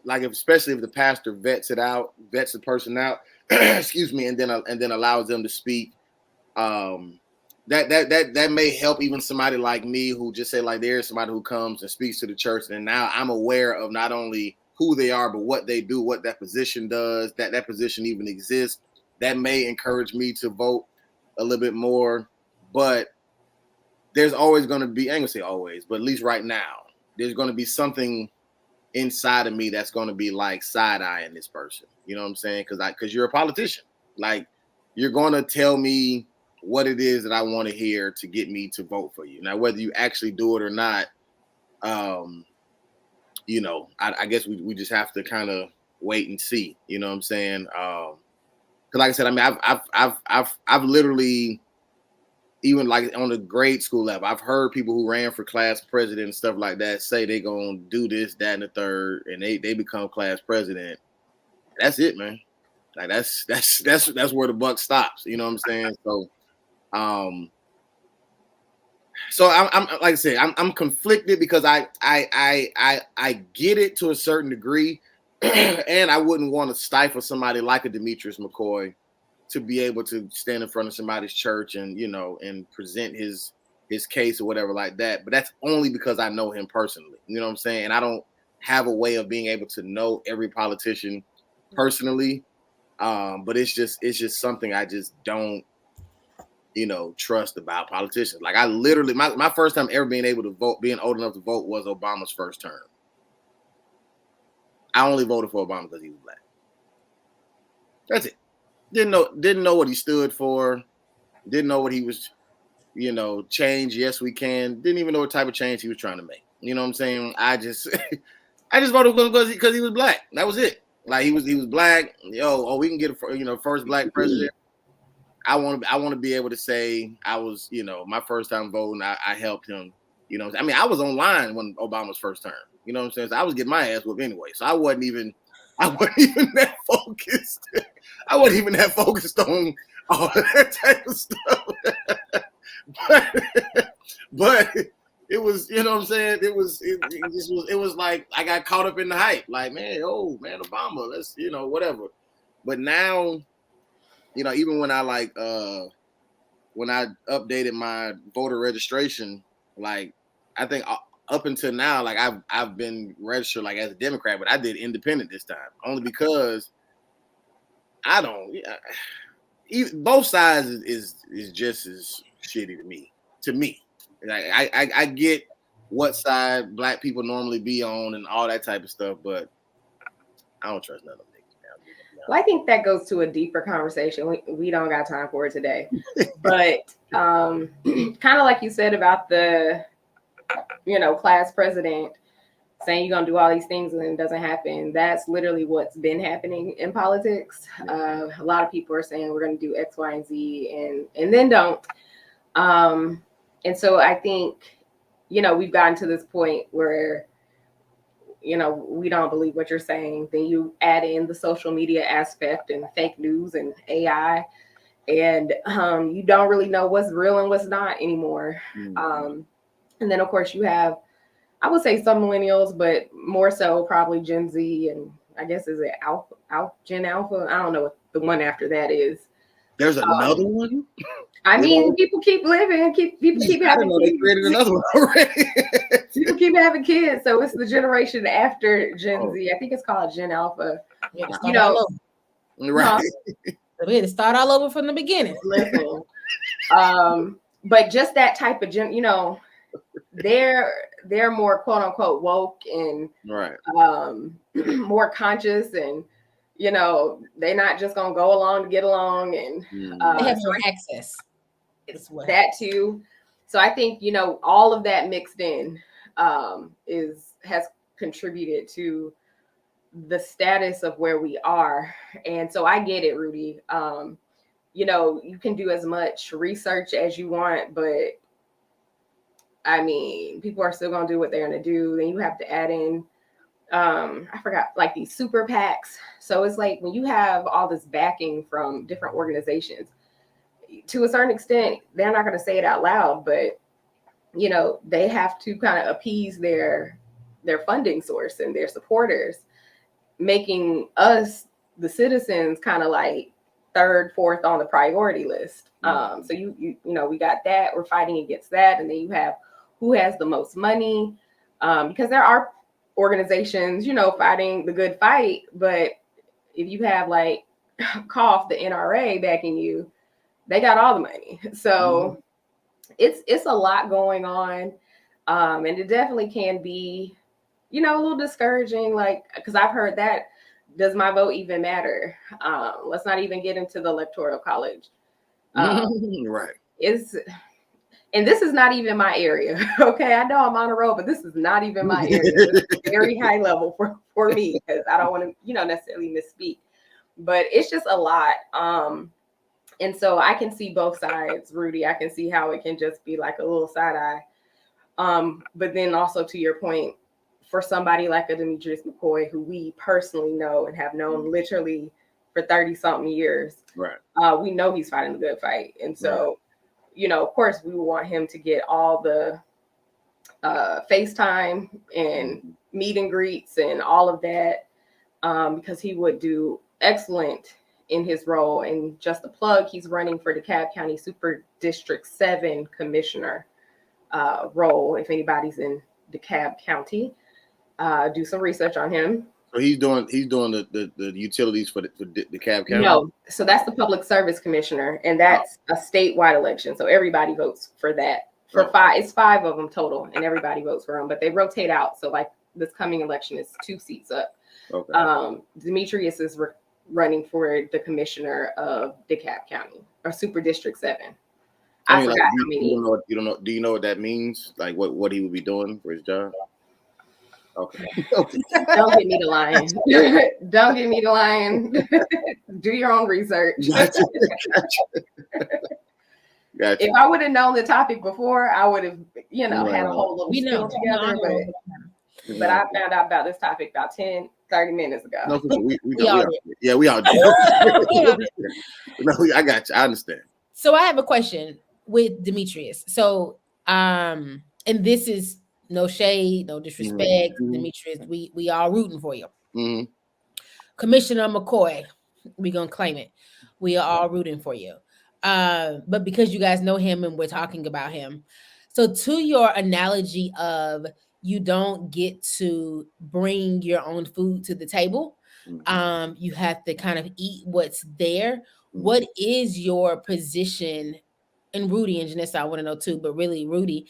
like especially if the pastor vets the person out, excuse me, and then allows them to speak. That may help even somebody like me who just say like there's somebody who comes and speaks to the church, and now I'm aware of not only who they are but what they do, what that position does, that position even exists. That may encourage me to vote a little bit more. But there's always going to be, I ain't gonna say always, but at least right now, there's going to be something inside of me that's going to be like side-eyeing this person. You know what I'm saying? Because you're a politician. Like you're going to tell me what it is that I want to hear to get me to vote for you. Now, whether you actually do it or not, I guess we just have to kind of wait and see. You know what I'm saying? Because, like I said, I mean, I've literally, even like on the grade school level, I've heard people who ran for class president and stuff like that say they're gonna do this, that, and the third, and they become class president. That's it, man. Like that's where the buck stops. You know what I'm saying? So, So I'm like I said, I'm conflicted because I get it to a certain degree, and I wouldn't want to stifle somebody like a Demetrius McCoy to be able to stand in front of somebody's church and and present his case or whatever like that. But that's only because I know him personally. You know what I'm saying? And I don't have a way of being able to know every politician personally. But it's just something I just don't trust about politicians. Like I literally, my first time ever being able to vote, being old enough to vote, was Obama's first term. I only voted for Obama because he was black. That's it. Didn't know what he stood for. Didn't know what he was, change. Yes, we can. Didn't even know what type of change he was trying to make. You know what I'm saying? I just voted for him because he was black. That was it. Like he was black. We can get a first black president. I want to be able to say I was, my first time voting. I helped him. I mean, I was online when Obama's first term. You know what I'm saying? So I was getting my ass whooped anyway. So I wasn't even that focused. I wasn't even that focused on all that type of stuff. but it was, you know what I'm saying? It was like I got caught up in the hype. Like, man, Obama, let's, whatever. But now, even when I when I updated my voter registration, like I think up until now, like I've been registered like as a Democrat, but I did independent this time only because I don't. Both sides is just as shitty to me. Like I get what side black people normally be on and all that type of stuff, but I don't trust none of them.
Well, I think that goes to a deeper conversation. We don't got time for it today. But kind of like you said about the, class president saying you're going to do all these things and then it doesn't happen. That's literally what's been happening in politics. A lot of people are saying we're going to do X, Y, and Z and then don't. And so I think, we've gotten to this point where we don't believe what you're saying. Then you add in the social media aspect and fake news and AI, and you don't really know what's real and what's not anymore. Mm-hmm. And then, of course, you have, I would say some millennials, but more so probably Gen Z, and I guess is it Gen Alpha? I don't know what the one after that is.
There's another one?
I mean, people keep living. People keep having kids.
They created another one already.
People keep having kids, so it's the generation after Gen Z. I think it's called Gen Alpha.
Right. We had to start all over from the beginning.
Listen, but just that type of they're more quote unquote woke and
right,
more conscious, and they're not just gonna go along to get along, and
they have more access.
That too. So I think all of that mixed in has contributed to the status of where we are. And so I get it, Rudy. You can do as much research as you want, but I mean, people are still gonna do what they're gonna do. Then you have to add in I forgot, like these super PACs. So it's like when you have all this backing from different organizations, to a certain extent, they're not going to say it out loud, but they have to kind of appease their funding source and their supporters, making us, the citizens, kind of like third, fourth on the priority list. So we got that. We're fighting against that, and then you have who has the most money, because there are organizations, fighting the good fight, but if you have like cough, the NRA backing you, they got all the money. So it's a lot going on. And it definitely can be, a little discouraging, like, because I've heard that, does my vote even matter? Let's not even get into the Electoral College.
Right.
And this is not even my area. Okay. I know I'm on a road, but this is not even my area. It's very high level for me, because I don't want to, necessarily misspeak, but it's just a lot. And so I can see both sides, Rudy. I can see how it can just be like a little side eye. But then also, to your point, for somebody like a Demetrius McCoy, who we personally know and have known literally for 30 something years,
right?
We know he's fighting the good fight. And so, you know, of course, we want him to get all the FaceTime and meet and greets and all of that, because he would do excellent in his role. And just a plug, he's running for DeKalb County Super District 7 Commissioner role. If anybody's in DeKalb County, do some research on him.
So he's doing the utilities for DeKalb County?
No, so that's the Public Service Commissioner, and that's a statewide election. So everybody votes for that. It's 5 of them total, and everybody votes for them, but they rotate out. So like this coming election is 2 seats up.
Okay.
Demetrius is running for the commissioner of DeKalb County, or Super District 7. I forgot how many.
You don't know. Do you know what that means? Like what he would be doing for his job? Okay.
Don't get me to lying. Don't get me to lying. Do your own research.
Gotcha.
If I would have known the topic before, I would have, had a whole little spiel together. But I found out about this topic about 10-30 minutes ago.
No, we all did. No, I got you. I understand.
So I have a question with Demetrius. So, and this is no shade, no disrespect, Demetrius. We all rooting for you.
Mm-hmm.
Commissioner McCoy, we're gonna claim it. We are all rooting for you. But because you guys know him and we're talking about him, so to your analogy of you don't get to bring your own food to the table, you have to kind of eat what's there. What is your position? And Rudy and Janessa, I want to know too, but really Rudy,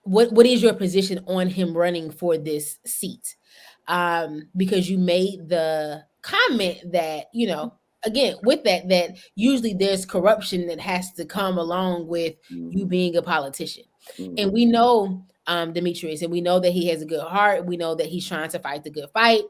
what is your position on him running for this seat? Because you made the comment that, again, with that usually there's corruption that has to come along with you being a politician. And we know Demetrius, and we know that he has a good heart. We know that he's trying to fight the good fight.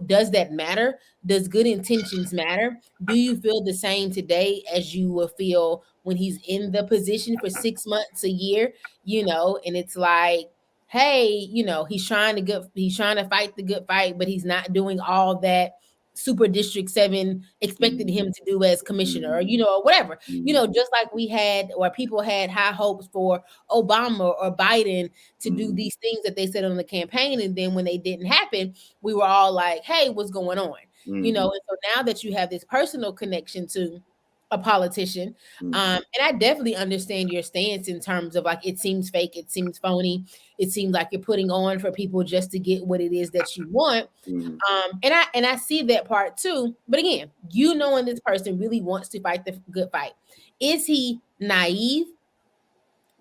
Does that matter? Does good intentions matter? Do you feel the same today as you will feel when he's in the position for 6 months, a year, and it's like, hey, he's trying to fight the good fight, but he's not doing all that Super District 7 expected him to do as commissioner, or whatever, just like we had, or people had high hopes for Obama or Biden to do these things that they said on the campaign. And then when they didn't happen, we were all like, hey, what's going on? And so now that you have this personal connection to a politician, and I definitely understand your stance in terms of like, it seems fake, it seems phony, it seems like you're putting on for people just to get what it is that you want. And I see that part too. But again, knowing this person really wants to fight the good fight, is he naive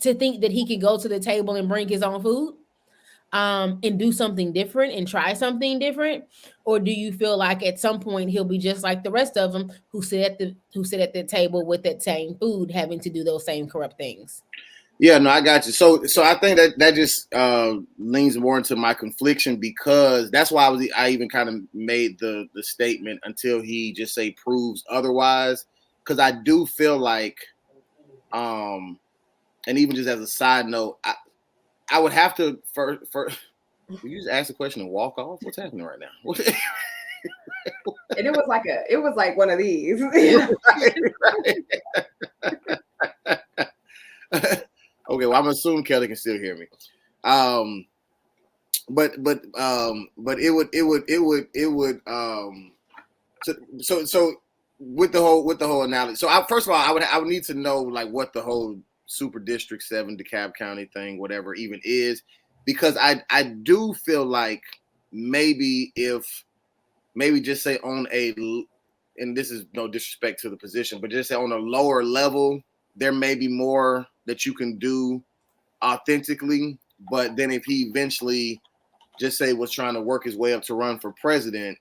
to think that he can go to the table and bring his own food? And do something different and try something different? Or do you feel like at some point he'll be just like the rest of them who sit at the table with that same food, having to do those same corrupt things?
Yeah, no, I got you. So I think that just leans more into my confliction, because that's why I even kind of made the statement until he just proves otherwise. Because I do feel like, and even just as a side note, I would have to first. Did you just ask a question and walk off? What's happening right now?
And it was like one of these.
Okay, well, I'm assuming Kellie can still hear me. But it would so with the whole analogy. So first of all, I would need to know like what the whole Super District 7 DeKalb County thing, whatever even is, because I do feel like maybe just say on and this is no disrespect to the position, but just say on a lower level, there may be more that you can do authentically. But then if he eventually just was trying to work his way up to run for president,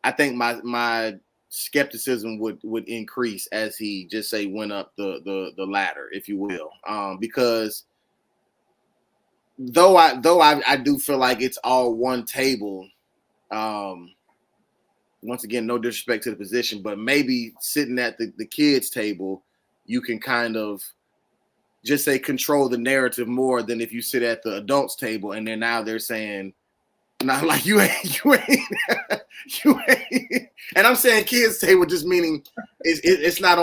I think my skepticism would increase as he just went up the ladder, if you will, because though I do feel like it's all one table, once again, no disrespect to the position, but maybe sitting at the kids table, you can kind of just control the narrative more than if you sit at the adults table and then now they're saying, not like you ain't. And I'm saying kids table just meaning it's not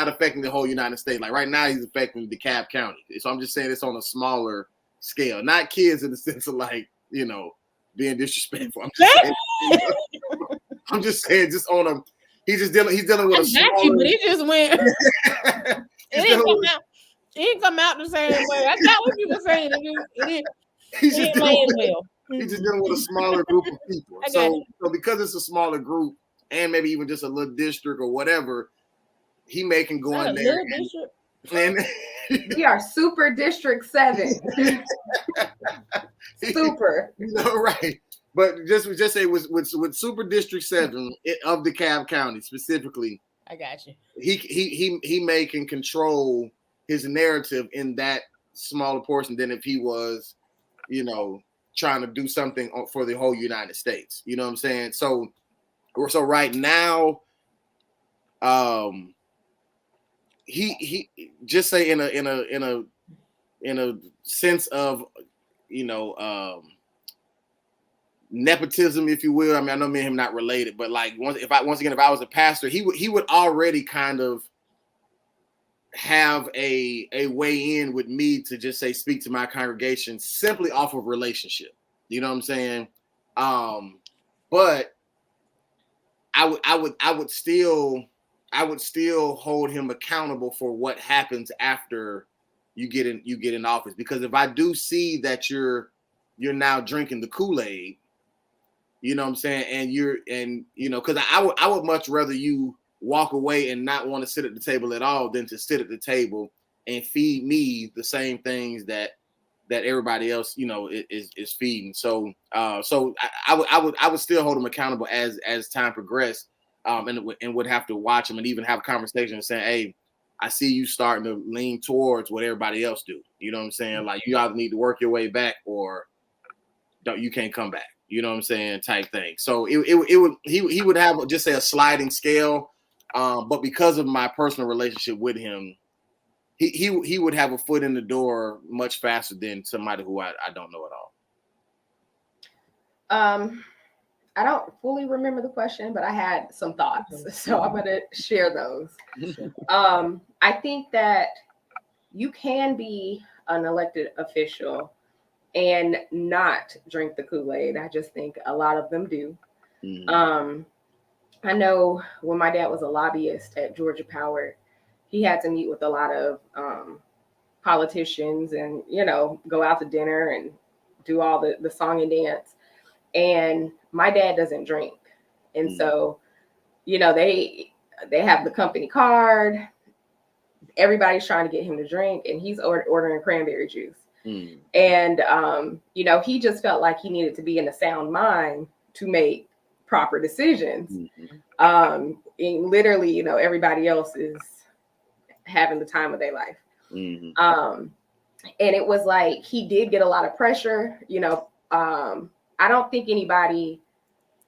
affecting the whole United States. Like right now, he's affecting DeKalb County. So I'm just saying it's on a smaller scale, not kids in the sense of like, you know, being disrespectful. I'm just saying just on a. He's dealing with a smaller.
You, but he just went. It didn't come out the same way. I got what you were saying.
He's just dealing with a smaller group of people. So because it's a smaller group, and maybe even just a little district or whatever, he can go in there. And
we are super District 7. Super.
Right. But just say with Super District 7 of DeKalb County specifically.
I got you.
He can control his narrative in that smaller portion than if he was, you know, trying to do something for the whole United States. You know what I'm saying? So right now, he just say in a sense of, you know, nepotism, if you will. I mean, I know me and him not related, but like if I was a pastor, he would already kind of have a way in with me to just say speak to my congregation simply off of relationship. You know what I'm saying? But I would still hold him accountable for what happens after you get in office, because if I do see that you're now drinking the Kool-Aid, you know what I'm saying, and you know, because I would much rather you walk away and not want to sit at the table at all than to sit at the table and feed me the same things that everybody else, you know, is feeding. So I would still hold him accountable as time progressed, and would have to watch him and even have a conversation and saying, hey, I see you starting to lean towards what everybody else do. You know what I'm saying? Like you either need to work your way back or you can't come back. You know what I'm saying? Type thing. So he would have just say a sliding scale. But because of my personal relationship with him, he would have a foot in the door much faster than somebody who I don't know at
all. I don't fully remember the question, but I had some thoughts, so I'm going to share those. I think that you can be an elected official and not drink the Kool-Aid. I just think a lot of them do. Mm-hmm. I know when my dad was a lobbyist at Georgia Power, he had to meet with a lot of politicians and, you know, go out to dinner and do all the song and dance. And my dad doesn't drink. And so, you know, they have the company card. Everybody's trying to get him to drink, and he's ordering cranberry juice. And, you know, he just felt like he needed to be in a sound mind to make proper decisions. And literally, you know, everybody else is having the time of their life. And it was like he did get a lot of pressure. You know, I don't think anybody,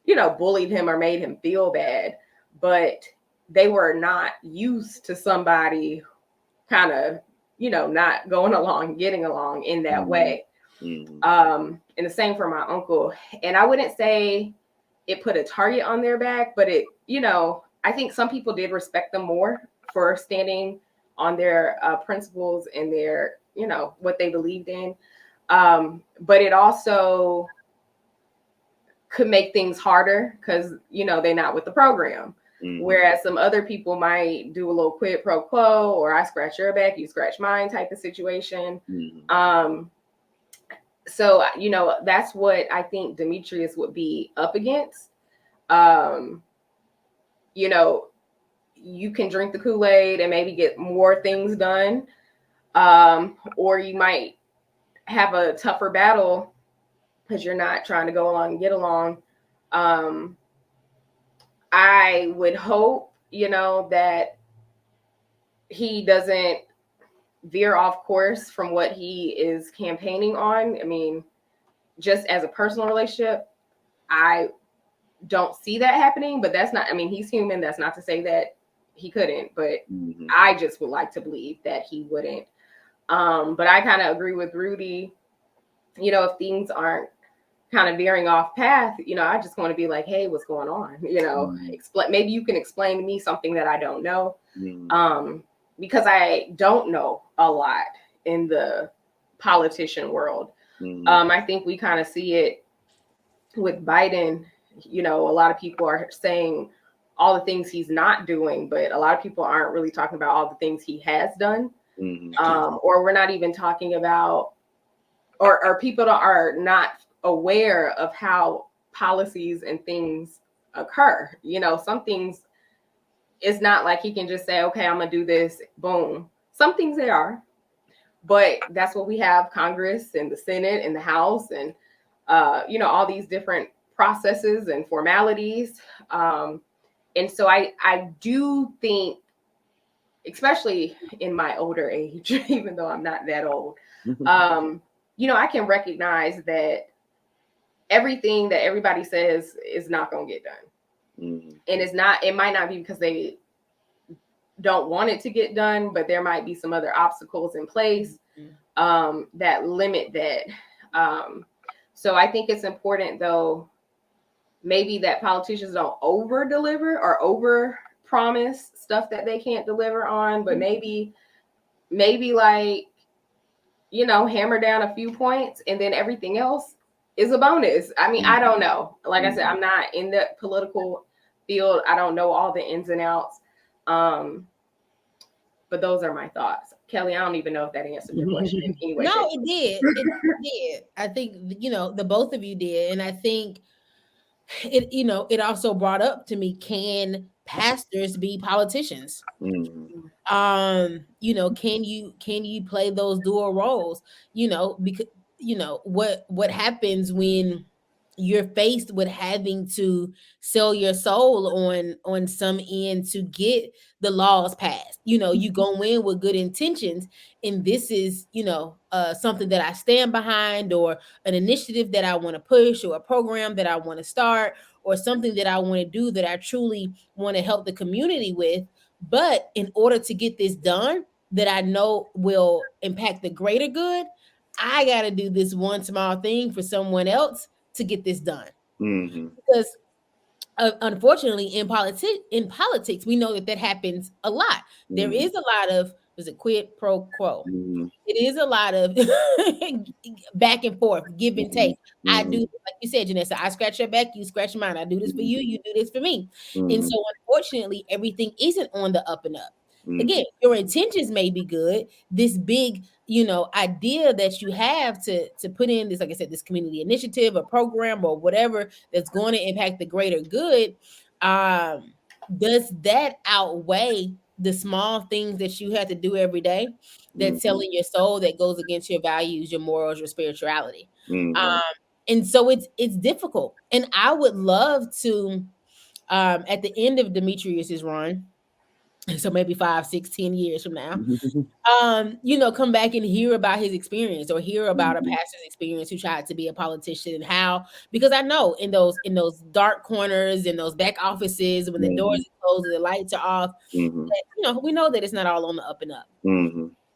you know, bullied him or made him feel bad, but they were not used to somebody kind of, you know, not going along, getting along in that way. And the same for my uncle. And I wouldn't say it put a target on their back, but it, you know, I think some people did respect them more for standing on their principles and their, you know, what they believed in. But it also could make things harder because, you know, they're not with the program. Whereas some other people might do a little quid pro quo, or I scratch your back, you scratch mine type of situation. So, you know, that's what I think Demetrius would be up against. You know, you can drink the Kool-Aid and maybe get more things done. Or you might have a tougher battle because you're not trying to go along and get along. I would hope, you know, that he doesn't veer off course from what he is campaigning on. I mean, just as a personal relationship, I don't see that happening, but that's not, I mean, he's human. That's not to say that he couldn't, but I just would like to believe that he wouldn't. But I kind of agree with Rudy. You know, if things aren't kind of veering off path, I just want to be like, hey, what's going on? Explain. Maybe you can explain to me something that I don't know, because I don't know a lot in the politician world. I think we kind of see it with Biden. A lot of people are saying all the things he's not doing, but a lot of people aren't really talking about all the things he has done. Or we're not even talking about, or people are not aware of how policies and things occur. Some things, it's not like he can just say, okay, I'm gonna do this, boom. Some things they are, but that's what we have: Congress and the Senate and the House, and all these different processes and formalities. And so I do think, especially in my older age, even though I'm not that old, I can recognize that everything that everybody says is not going to get done. And it might not be because they don't want it to get done, but there might be some other obstacles in place that limit that. So I think it's important, though, maybe that politicians don't over deliver or over promise stuff that they can't deliver on, but maybe like, hammer down a few points and then everything else is a bonus. I mean, I don't know. Like I said, I'm not in the political field. I don't know all the ins and outs. But those are my thoughts. Kelly, I don't even know if that answered your question. Anyway,
no, it did. It did. I think, the both of you did. And I think it also brought up to me, can pastors be politicians? Can you play those dual roles? Because what happens when you're faced with having to sell your soul on some end to get the laws passed. You go in with good intentions, and this is something that I stand behind, or an initiative that I want to push, or a program that I want to start, or something that I want to do that I truly want to help the community with. But in order to get this done, that I know will impact the greater good, I got to do this one small thing for someone else to get this done. Because unfortunately, in politics, we know that happens a lot. There is a lot of, was it quid pro quo? It is a lot of back and forth, give and take. I do, like you said, Janessa, I scratch your back, you scratch mine. I do this for you, you do this for me. And so unfortunately, everything isn't on the up and up. Again, your intentions may be good. This big, idea that you have to put in this, like I said, this community initiative, a program, or whatever that's going to impact the greater good. Does that outweigh the small things that you have to do every day that's selling your soul, that goes against your values, your morals, your spirituality? And so it's difficult. And I would love to, at the end of Demetrius's run, so maybe 5, 6, 10 years from now, come back and hear about his experience, or hear about a pastor's experience who tried to be a politician, and how, because I know in those dark corners, in those back offices, when the doors are closed and the lights are off, that, we know that it's not all on the up and up.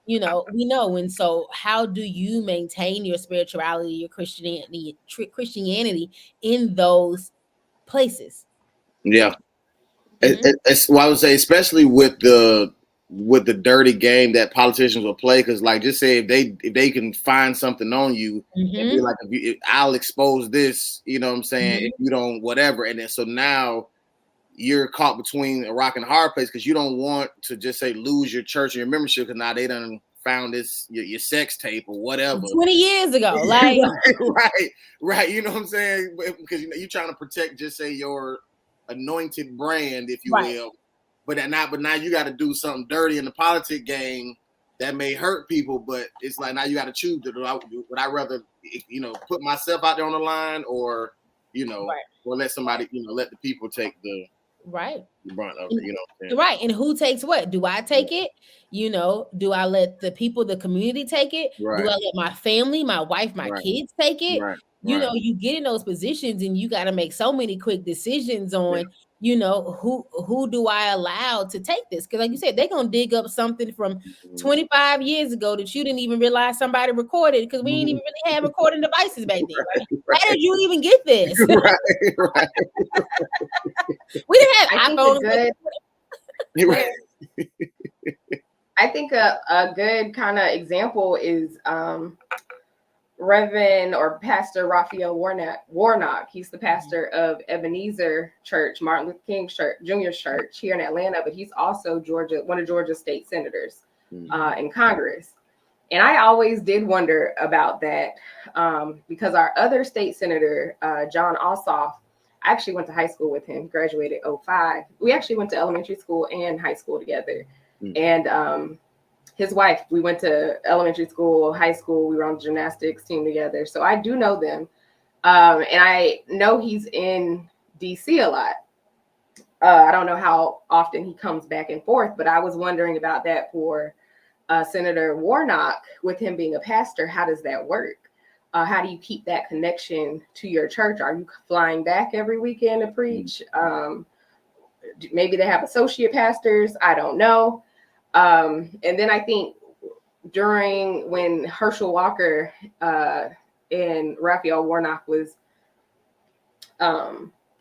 We know. And so how do you maintain your spirituality, your Christianity in those places?
Yeah. Well, I would say, especially with the dirty game that politicians will play, because, like, just say if they can find something on you and be like, I'll expose this, you know what I'm saying, if you don't, whatever. And then so now you're caught between a rock and a hard place, because you don't want to just say lose your church and your membership, because now they done found this your sex tape or whatever
20 years ago, like
right, you know what I'm saying, because you're trying to protect, just say, your anointed brand, if you will, but now you got to do something dirty in the politic game that may hurt people, but it's like, now you got to choose, would I rather put myself out there on the line, or or let somebody, let the people take the brunt of it,
right. And who takes what? Do I take it? Do I let the people, the community take it? Do I let my family, my wife, my kids take it? You get in those positions, and you got to make so many quick decisions on you know, who do I allow to take this? Because like you said, they're gonna dig up something from 25 years ago that you didn't even realize somebody recorded, because we didn't even really have recording devices back then. Right? How did you even get this?
Right.
We didn't have iPhones.
I think a good kind of example is Reverend or Pastor Raphael Warnock. He's the pastor of Ebenezer Church, Martin Luther King Jr.'s church here in Atlanta, but he's also one of Georgia's state senators in Congress. And I always did wonder about that because our other state senator, John Ossoff, I actually went to high school with him, graduated 2005. We actually went to elementary school and high school together. And his wife, we went to elementary school, high school. We were on the gymnastics team together. So I do know them. And I know he's in DC a lot. I don't know how often he comes back and forth, but I was wondering about that for Senator Warnock, with him being a pastor. How does that work? How do you keep that connection to your church? Are you flying back every weekend to preach? Maybe they have associate pastors. I don't know. And then I think during when Herschel Walker and Raphael Warnock was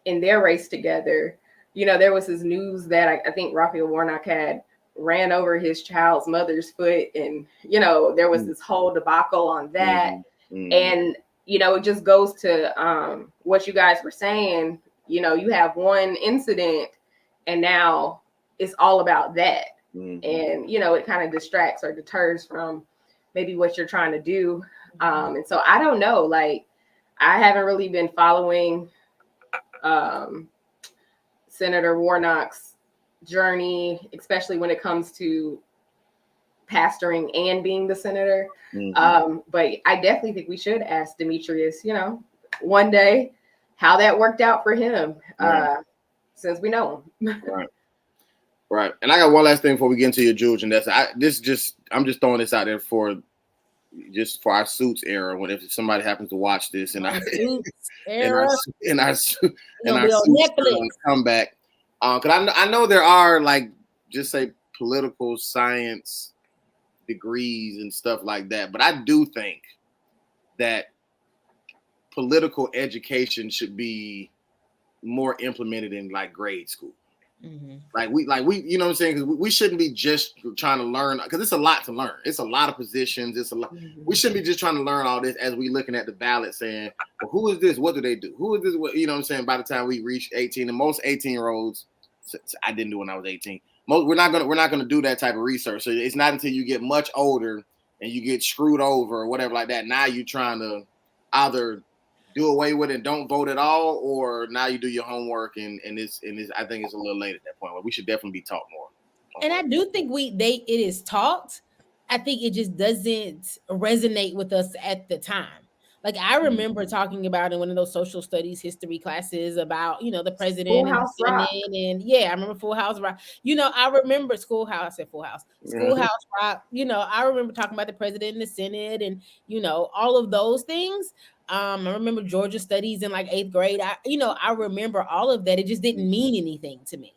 in their race together, you know, there was this news that I think Raphael Warnock had ran over his child's mother's foot. And, you know, there was this whole debacle on that. And, you know, it just goes to what you guys were saying. You know, you have one incident and now it's all about that. And, you know, it kind of distracts or deters from maybe what you're trying to do. And so I don't know, like, I haven't really been following Senator Warnock's journey, especially when it comes to pastoring and being the senator. But I definitely think we should ask Demetrius, you know, one day how that worked out for him, since we know him.
Right. And I got one last thing before we get into your jewels, and I'm just throwing this out there for our Suits era. When if somebody happens to watch this and our Suits come back, because I know there are, like, just say political science degrees and stuff like that, but I do think that political education should be more implemented in, like, grade school. Like we, you know what I'm saying? Because we shouldn't be just trying to learn, because it's a lot to learn. It's a lot of positions. It's a lot. We shouldn't be just trying to learn all this as we looking at the ballot saying, well, who is this? What do they do? Who is this? What, you know what I'm saying? By the time we reach 18, and most 18-year-olds, I didn't do when I was 18. We're not gonna do that type of research. So it's not until you get much older and you get screwed over or whatever like that. Now you're trying to either do away with it and don't vote at all, or now you do your homework and it's I think it's a little late at that point. But we should definitely be taught more.
And I do think it is taught. I think it just doesn't resonate with us at the time. Like, I remember talking about in one of those social studies history classes about, you know, the president and the Senate, and I remember Full House Rock. You know, I remember Schoolhouse Rock. You know, I remember talking about the president and the Senate, and, you know, all of those things. I remember Georgia studies in, like, 8th grade. I remember all of that. It just didn't mean anything to me.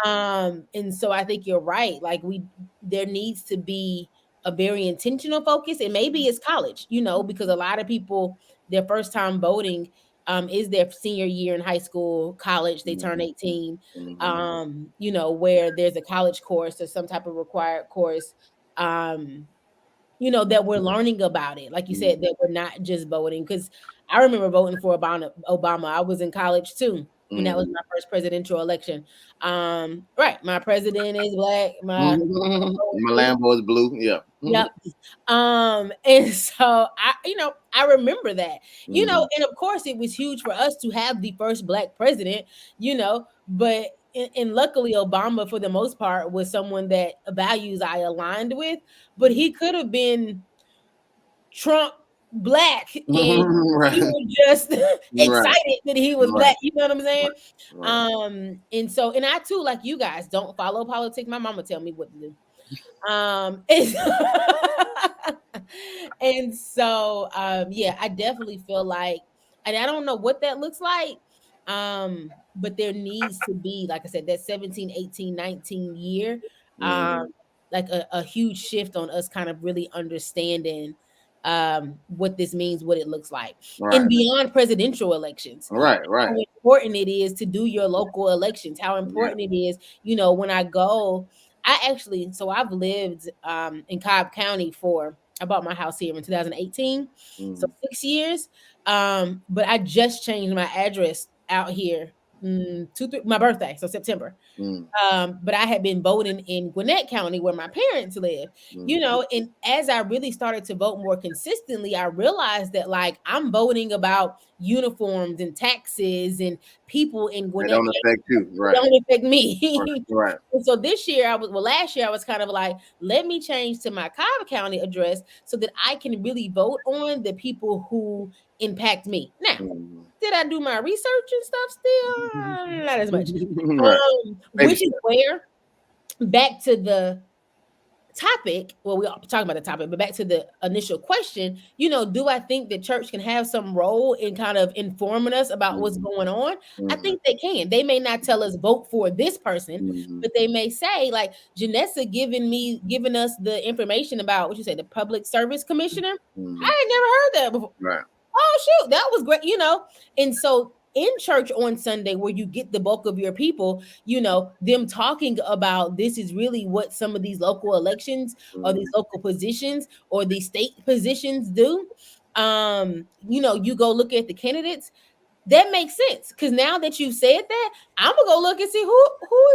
And so I think you're right. Like, there needs to be a very intentional focus, and maybe it's college, you know, because a lot of people, their first time voting is their senior year in high school, college, they turn 18, you know, where there's a college course or some type of required course, you know, that we're learning about it. Like you said, that we're not just voting, because I remember voting for Obama. I was in college too, and that was my first presidential election. Right, my president is black. My
Lambo is blue. Yeah.
Yep. And so I remember that, you know, and of course it was huge for us to have the first black president, you know, but and luckily Obama, for the most part, was someone that values I aligned with, but he could have been Trump black and we were just excited that he was black, you know what I'm saying? And so, and I too, like you guys, don't follow politics. My mama tell me what to do. And so I definitely feel like, and I don't know what that looks like, But there needs to be, like I said, that 17, 18, 19 year, like a huge shift on us kind of really understanding what this means, what it looks like, and beyond presidential elections.
Right.
How important it is to do your local elections, how important it is, when I go, so I've lived in Cobb County I bought my house here in 2018, so 6 years. But I just changed my address out here my birthday, so September. But I had been voting in Gwinnett County where my parents live, and as I really started to vote more consistently, I realized that like I'm voting about uniforms and taxes and people in Gwinnett.
They don't affect you, right?
They don't affect me,
right.
And so last year I was kind of like, let me change to my Cobb County address so that I can really vote on the people who impact me. Now, did I do my research and stuff still? Not as much. Which is where, back to the topic, well, we are talking about the topic, but back to the initial question, do I think that church can have some role in kind of informing us about what's going on? I think they can. They may not tell us vote for this person, but they may say, like Janessa giving us the information about what you say, the Public Service Commissioner. I had never heard that before.
Right.
Oh shoot, that was great, and so in church on Sunday, where you get the bulk of your people, them talking about this is really what some of these local elections or these local positions or these state positions do. You go look at the candidates. That makes sense, because now that you've said that, I'm gonna go look and see who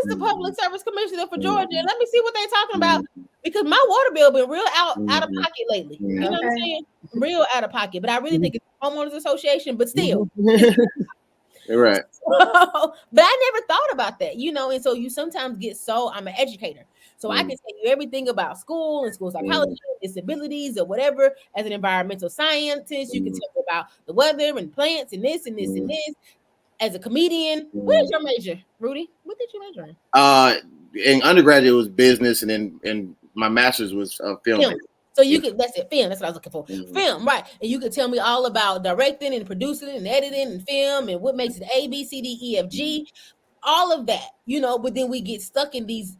is the Public Service Commissioner for Georgia. Let me see what they're talking about, because my water bill been real out of pocket lately. You know what I'm saying? Real out of pocket. But I really think it's the homeowners association, but still.
Right.
But I never thought about that, and so you sometimes get I'm an educator, so I can tell you everything about school and school psychology, disabilities or whatever. As an environmental scientist, you can tell me about the weather and plants and this and this and this. As a comedian, what is your major, Rudy? What did you major in?
In undergraduate it was business, and then my master's was film.
So you could, that's it, film. That's what I was looking for. Film, right? And you could tell me all about directing and producing and editing and film and what makes it A, B, C, D, E, F, G, all of that, But then we get stuck in these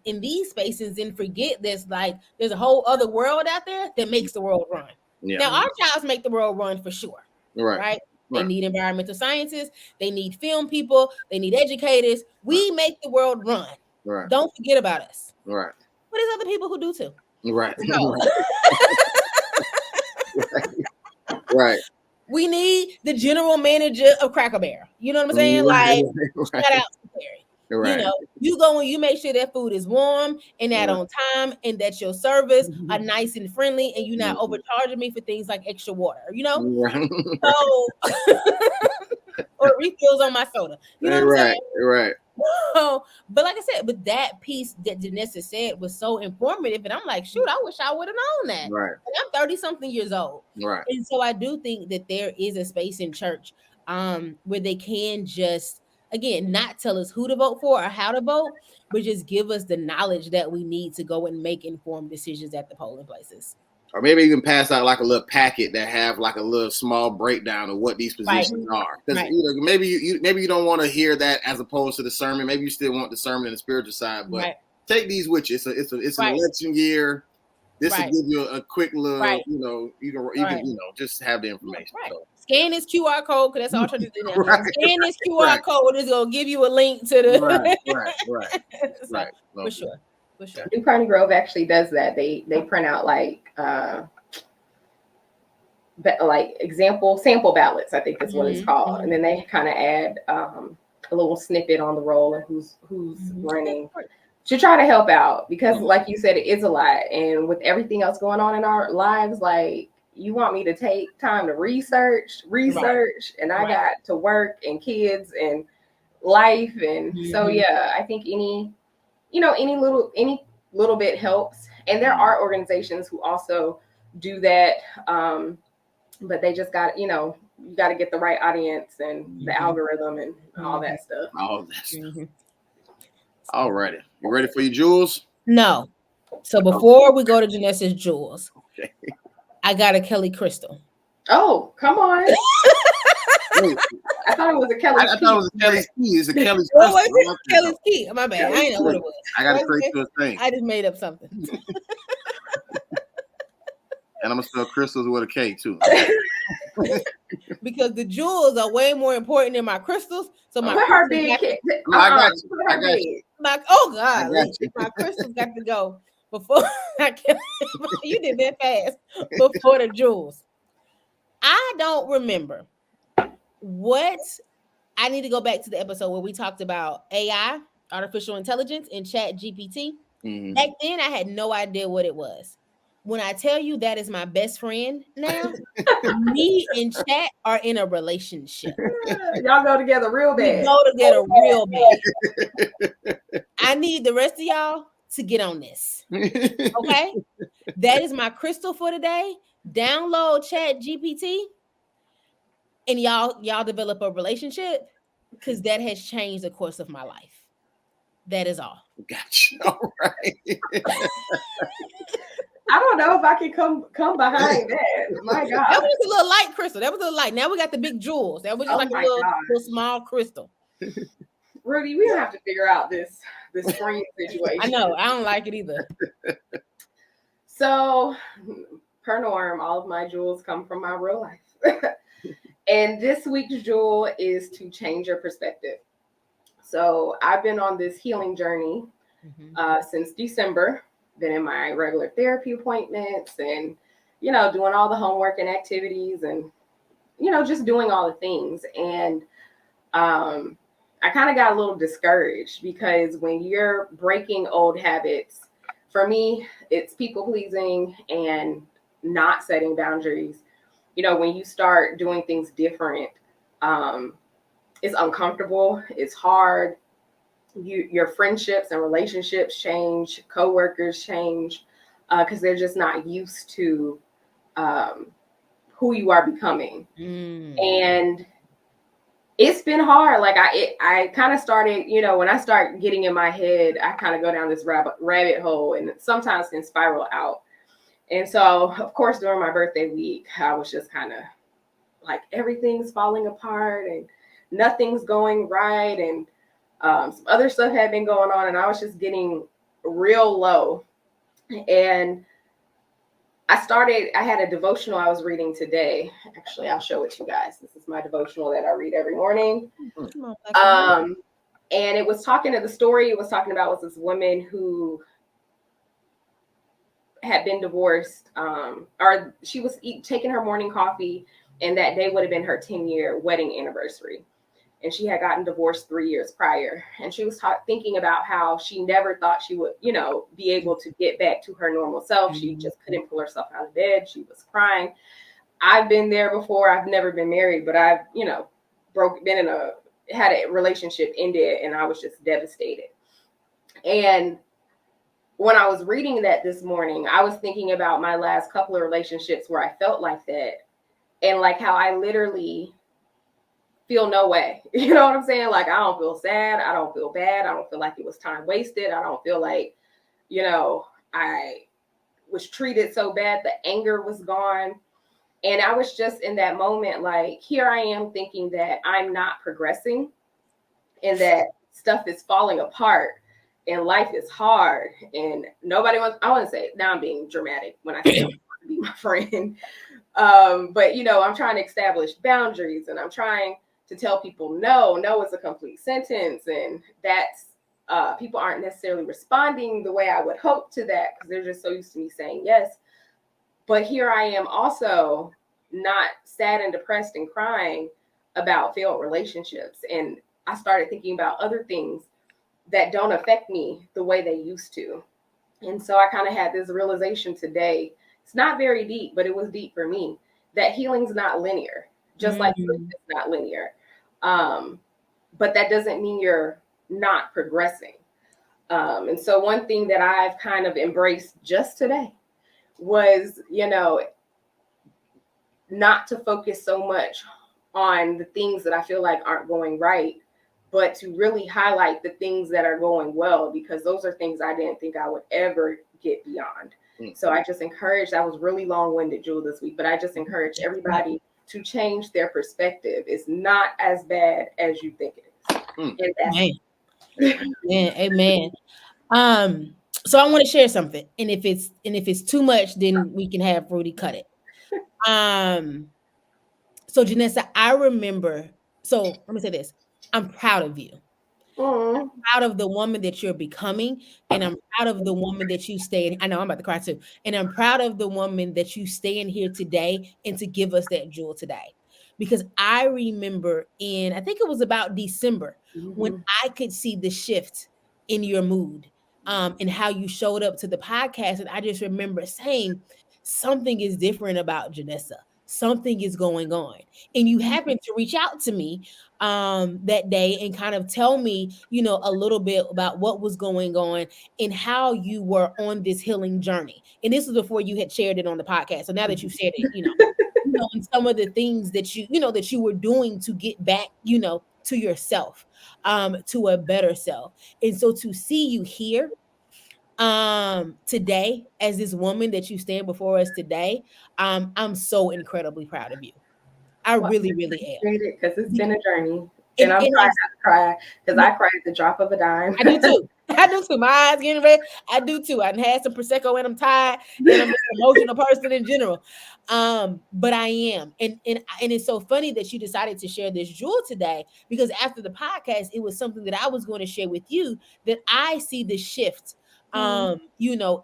spaces and forget there's a whole other world out there that makes the world run. Yeah. Now our jobs make the world run for sure, right? They need environmental scientists, they need film people, they need educators. We make the world run. Right. Don't forget about us.
Right.
But there's other people who do too.
Right. Right.
We need the general manager of Cracker Barrel. You know what I'm saying? Shout out to Perry.
Right.
You go and you make sure that food is warm and that on time, and that your service are nice and friendly, and you're not overcharging me for things like extra water. So or refills on my soda. You know what I'm saying?
Right.
But like I said, but that piece that Janessa said was so informative, and I'm like, shoot, I wish I would have known that.
Right.
And I'm 30-something years old.
Right.
And so I do think that there is a space in church where they can just, again, not tell us who to vote for or how to vote, but just give us the knowledge that we need to go and make informed decisions at the polling places.
Or maybe you can pass out like a little packet that have like a little small breakdown of what these positions are. Because maybe you don't want to hear that as opposed to the sermon. Maybe you still want the sermon and the spiritual side, but take these with you. It's an election year. This will give you a quick little, you can just have the information.
Right. So. Scan this QR code, because that's all churches do now. Scan this QR code, it's gonna give you a link to the
right.
For sure.
New Kearney Grove actually does that. They print out sample ballots, I think is what it's called, and then they kind of add a little snippet on the roll and who's running to try to help out, because like you said, it is a lot, and with everything else going on in our lives, like you want me to take time to research, and I got to work and kids and life, and so I think any little bit helps. And there are organizations who also do that. But they just got, you got to get the right audience and the algorithm and all that stuff.
All righty. You ready for your jewels?
No. So before we go to Janessa's jewels, I got a Kellie crystal.
Oh, come on. I thought it was a Kelly's
I thought it was a Kellie's key. It's a Kellie's
What
crystal.
was it? Kelly's key. My bad. I didn't know what it was.
I got to create you a thing.
I just made up something.
And I'm going to spell crystals with a K, too.
Because the jewels are way more important than my crystals. So my
her big
I got you.
My crystals got to go before I can. You did that fast before the jewels. I don't remember what. I need to go back to the episode where we talked about AI, artificial intelligence, and Chat GPT.
Mm-hmm.
Back then, I had no idea what it was. When I tell you that is my best friend now, me and Chat are in a relationship.
Y'all go together real bad.
We go together real bad. I need the rest of y'all to get on this. Okay? That is my crystal for today. Download Chat GPT and y'all develop a relationship because that has changed the course of my life. That is all.
Gotcha. All right.
I don't know if I can come behind that. My God.
That was a little light crystal. That was a little light. Now we got the big jewels. That was just like a little small crystal.
Rudy, we have to figure out this friend situation.
I know. I don't like it either.
So, per norm, all of my jewels come from my real life. And this week's jewel is to change your perspective. So I've been on this healing journey since December. Been in my regular therapy appointments and, doing all the homework and activities and, just doing all the things. And I kind of got a little discouraged because when you're breaking old habits, for me, it's people pleasing and not setting boundaries. When you start doing things different, it's uncomfortable. It's hard. Your friendships and relationships change. Coworkers change because they're just not used to who you are becoming. And it's been hard. Like I kind of started, when I start getting in my head, I kind of go down this rabbit hole and sometimes can spiral out. And so, of course, during my birthday week, I was just kind of like everything's falling apart and nothing's going right. And some other stuff had been going on and I was just getting real low. And I had a devotional I was reading today. Actually, I'll show it to you guys. This is my devotional that I read every morning. And it was the story it was talking about was this woman who had been divorced, or she was taking her morning coffee, and that day would have been her 10-year wedding anniversary. And she had gotten divorced 3 years prior. And she was thinking about how she never thought she would, be able to get back to her normal self. She just couldn't pull herself out of bed. She was crying. I've been there before. I've never been married, but I've, had a relationship ended, and I was just devastated. And when I was reading that this morning, I was thinking about my last couple of relationships where I felt like that, and like how I literally feel no way. You know what I'm saying? Like, I don't feel sad. I don't feel bad. I don't feel like it was time wasted. I don't feel like, I was treated so bad. The anger was gone. And I was just in that moment, like, here I am thinking that I'm not progressing and that stuff is falling apart and life is hard and nobody wants, I want to say, now I'm being dramatic when I say I want to be my friend. But, I'm trying to establish boundaries and I'm trying to tell people no is a complete sentence. And that's, people aren't necessarily responding the way I would hope to that because they're just so used to me saying yes. But here I am also not sad and depressed and crying about failed relationships. And I started thinking about other things that don't affect me the way they used to. And so I kind of had this realization today. It's not very deep, but it was deep for me, that healing's not linear, just like it's not linear. But that doesn't mean you're not progressing. And so one thing that I've kind of embraced just today was, not to focus so much on the things that I feel like aren't going right, but to really highlight the things that are going well, because those are things I didn't think I would ever get beyond. So I just encourage, that was really long-winded, Jewel, this week, but I just encourage everybody to change their perspective is not as bad as you think it is.
Amen. So I want to share something, and if it's too much, then we can have Rudy cut it. So Janessa, I remember. So let me say this: I'm proud of you. I'm proud of the woman that you're becoming, and I'm proud of the woman that you stay in. I know I'm about to cry too, and I'm proud of the woman that you stay in here today and to give us that jewel today. Because I remember I think it was about December when I could see the shift in your mood, and how you showed up to the podcast, and I just remember saying something is different about Janessa. Something is going on, and you happened to reach out to me that day and kind of tell me, a little bit about what was going on and how you were on this healing journey. And this was before you had shared it on the podcast. So now that you've shared it, and some of the things that that you were doing to get back, to yourself, to a better self. And so to see you here today as this woman that you stand before us today, I'm so incredibly proud of you. I really am.
Because it's been a journey. And I'm trying not to cry because I cry at the drop of a dime.
I do too. My eyes getting red. I do too. I had some Prosecco and I'm tired, and I'm an emotional person in general. But I am. And it's so funny that you decided to share this jewel today, because after the podcast, it was something that I was going to share with you, that I see the shift in your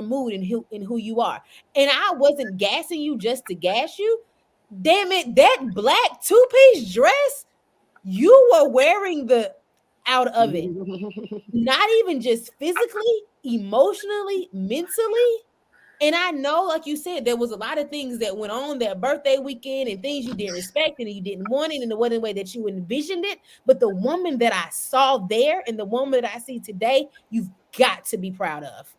mood and who you are. And I wasn't gassing you just to gas you. Damn it, that black two-piece dress, you were wearing the out of it. Not even just physically, emotionally, mentally. And I know, like you said, there was a lot of things that went on that birthday weekend and things you didn't expect and you didn't want it, and it wasn't the way that you envisioned it. But the woman that I saw there and the woman that I see today, you've got to be proud of.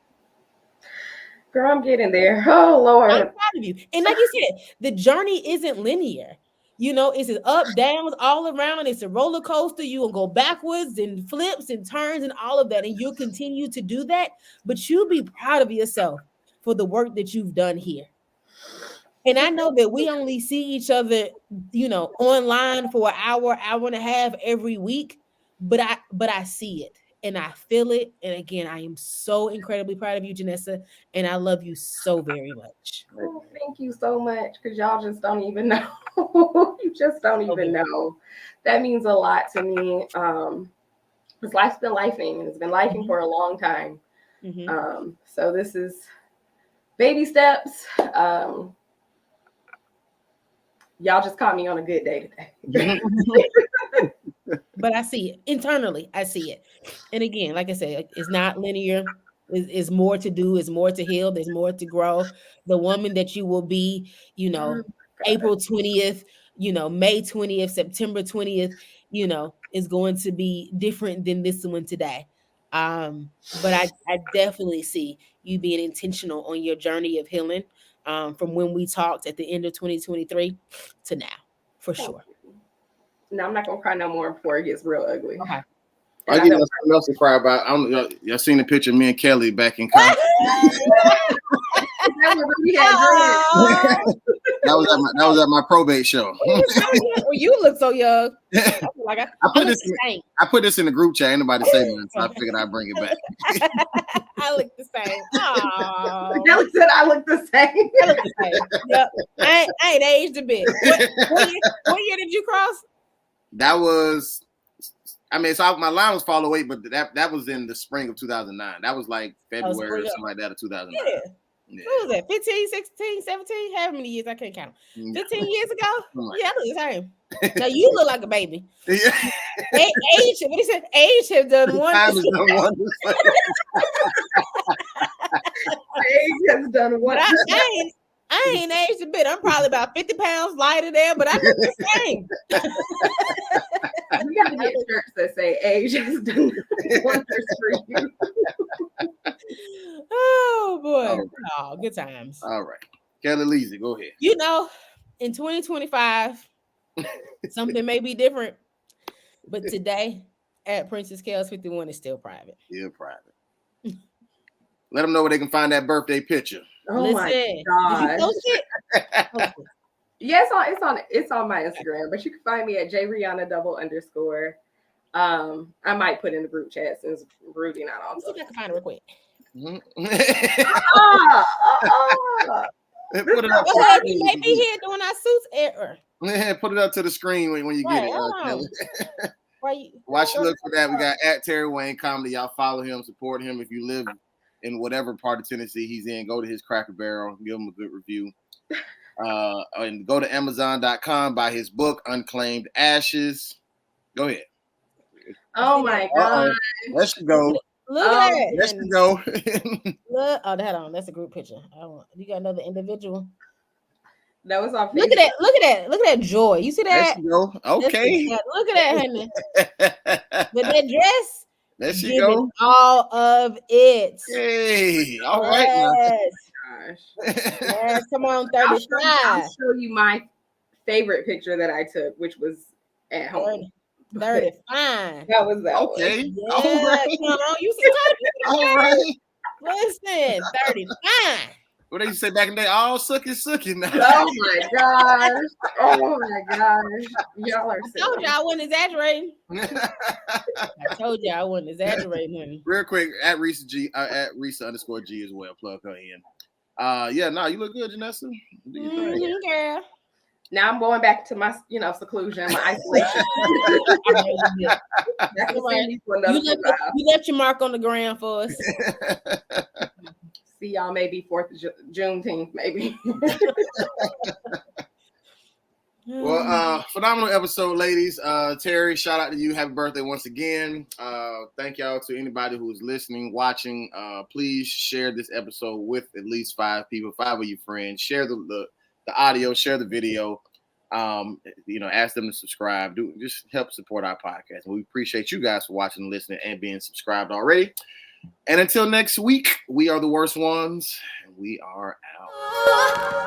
Girl, I'm getting there. Oh, Lord.
I'm proud of you. And like you said, the journey isn't linear. It's an up, downs all around. It's a roller coaster. You will go backwards and flips and turns and all of that. And you'll continue to do that. But you'll be proud of yourself for the work that you've done here. And I know that we only see each other, online for an hour and a half every week. But I see it. And I feel it. And again, I am so incredibly proud of you, Janessa. And I love you so very much.
Oh, thank you so much. Because y'all just don't even know. You just don't even know. That means a lot to me. Because life's been lifing. And it's been lifing for a long time. So this is baby steps. Y'all just caught me on a good day today.
But I see it internally. I see it. And again, like I said, it's not linear. It's more to do. It's more to heal. There's more to grow. The woman that you will be, April 20th, May 20th, September 20th, is going to be different than this one today. But I definitely see you being intentional on your journey of healing, from when we talked at the end of 2023 to now, for sure.
No, I'm not gonna cry no more before it gets real ugly.
Okay.
I give you something else to cry about. Y'all seen the picture of me and Kellie back in college?
That
was at my probate show.
Well, you look so young. I
put this in the group chat. Ain't nobody say nothing, so I figured I'd bring it back.
I look the same.
Kellie said I look the same.
I look the same. Yep. I ain't aged a bit. What year did you cross?
That was, so my line was fall away, but that was in the spring of 2009. That was like February or something like that of 2009.
Yeah. What was that? 15, 16, 17? How many years? I can't count. 15 years ago? Yeah, I look the same. Now you look like a baby.
Yeah.
Age, what he said? Age has done wonders.
Age has done wonders.
I ain't aged a bit. I'm probably about 50 pounds lighter there, but I look the same.
We got to get shirts that say age has done wonders for you.
Oh, boy. Oh, good times.
All right. Kellie Leezy, go ahead.
In 2025, something may be different, but today at Princess Kells 51 is still private.
Still private. Let them know where they can find that birthday picture.
Oh, my God.
Did you post it?
Yeah, it's on my Instagram, but you can find me at JRihanna_. I might put in the group chat since Rudy not on.
See if I can find it real quick.
Put it up.
He may be here doing our suits error.
Put it up to the screen when you get it. Kelly. Why you look for that? We got at Terry Wayne Comedy. Y'all follow him, support him. If you live in whatever part of Tennessee he's in, go to his Cracker Barrel, give him a good review. And go to Amazon.com, buy his book, Unclaimed Ashes. Go ahead.
Oh my God.
Let's go.
Look at that.
Let's go.
Look, hold on. That's a group picture. You got another individual.
That was on.
Look at that. Look at that joy. You see that?
Let's go. Okay.
Look at that, honey. With that dress.
There she go.
All of it.
Hey, all
right.
Now.
Gosh.
Yes, come on, 35.
I'll show you my favorite picture that I took, which was at home.
35.
That was that.
Okay.
Yeah, all right. Come on. You see
all right.
Listen, 35.
What they used to say back in the day? All sucky now.
Oh my gosh. Oh my gosh. Y'all are
I told you I wasn't exaggerating. I told you I wasn't exaggerating, honey.
Real quick, at Risa G, at Risa_G as well. Plug her in. You look good, Janessa.
Girl.
Now I'm going back to my, seclusion, my isolation.
You left your mark on the ground for us.
See y'all maybe 4th of Juneteenth, maybe.
Well, phenomenal episode, ladies. Terry, shout out to you. Happy birthday once again. Thank y'all to anybody who's listening, watching. Please share this episode with at least 5 people, 5 of your friends. Share the audio, share the video. Ask them to subscribe. Just help support our podcast. And we appreciate you guys for watching, listening, and being subscribed already. And until next week, we are the worst ones, and we are out.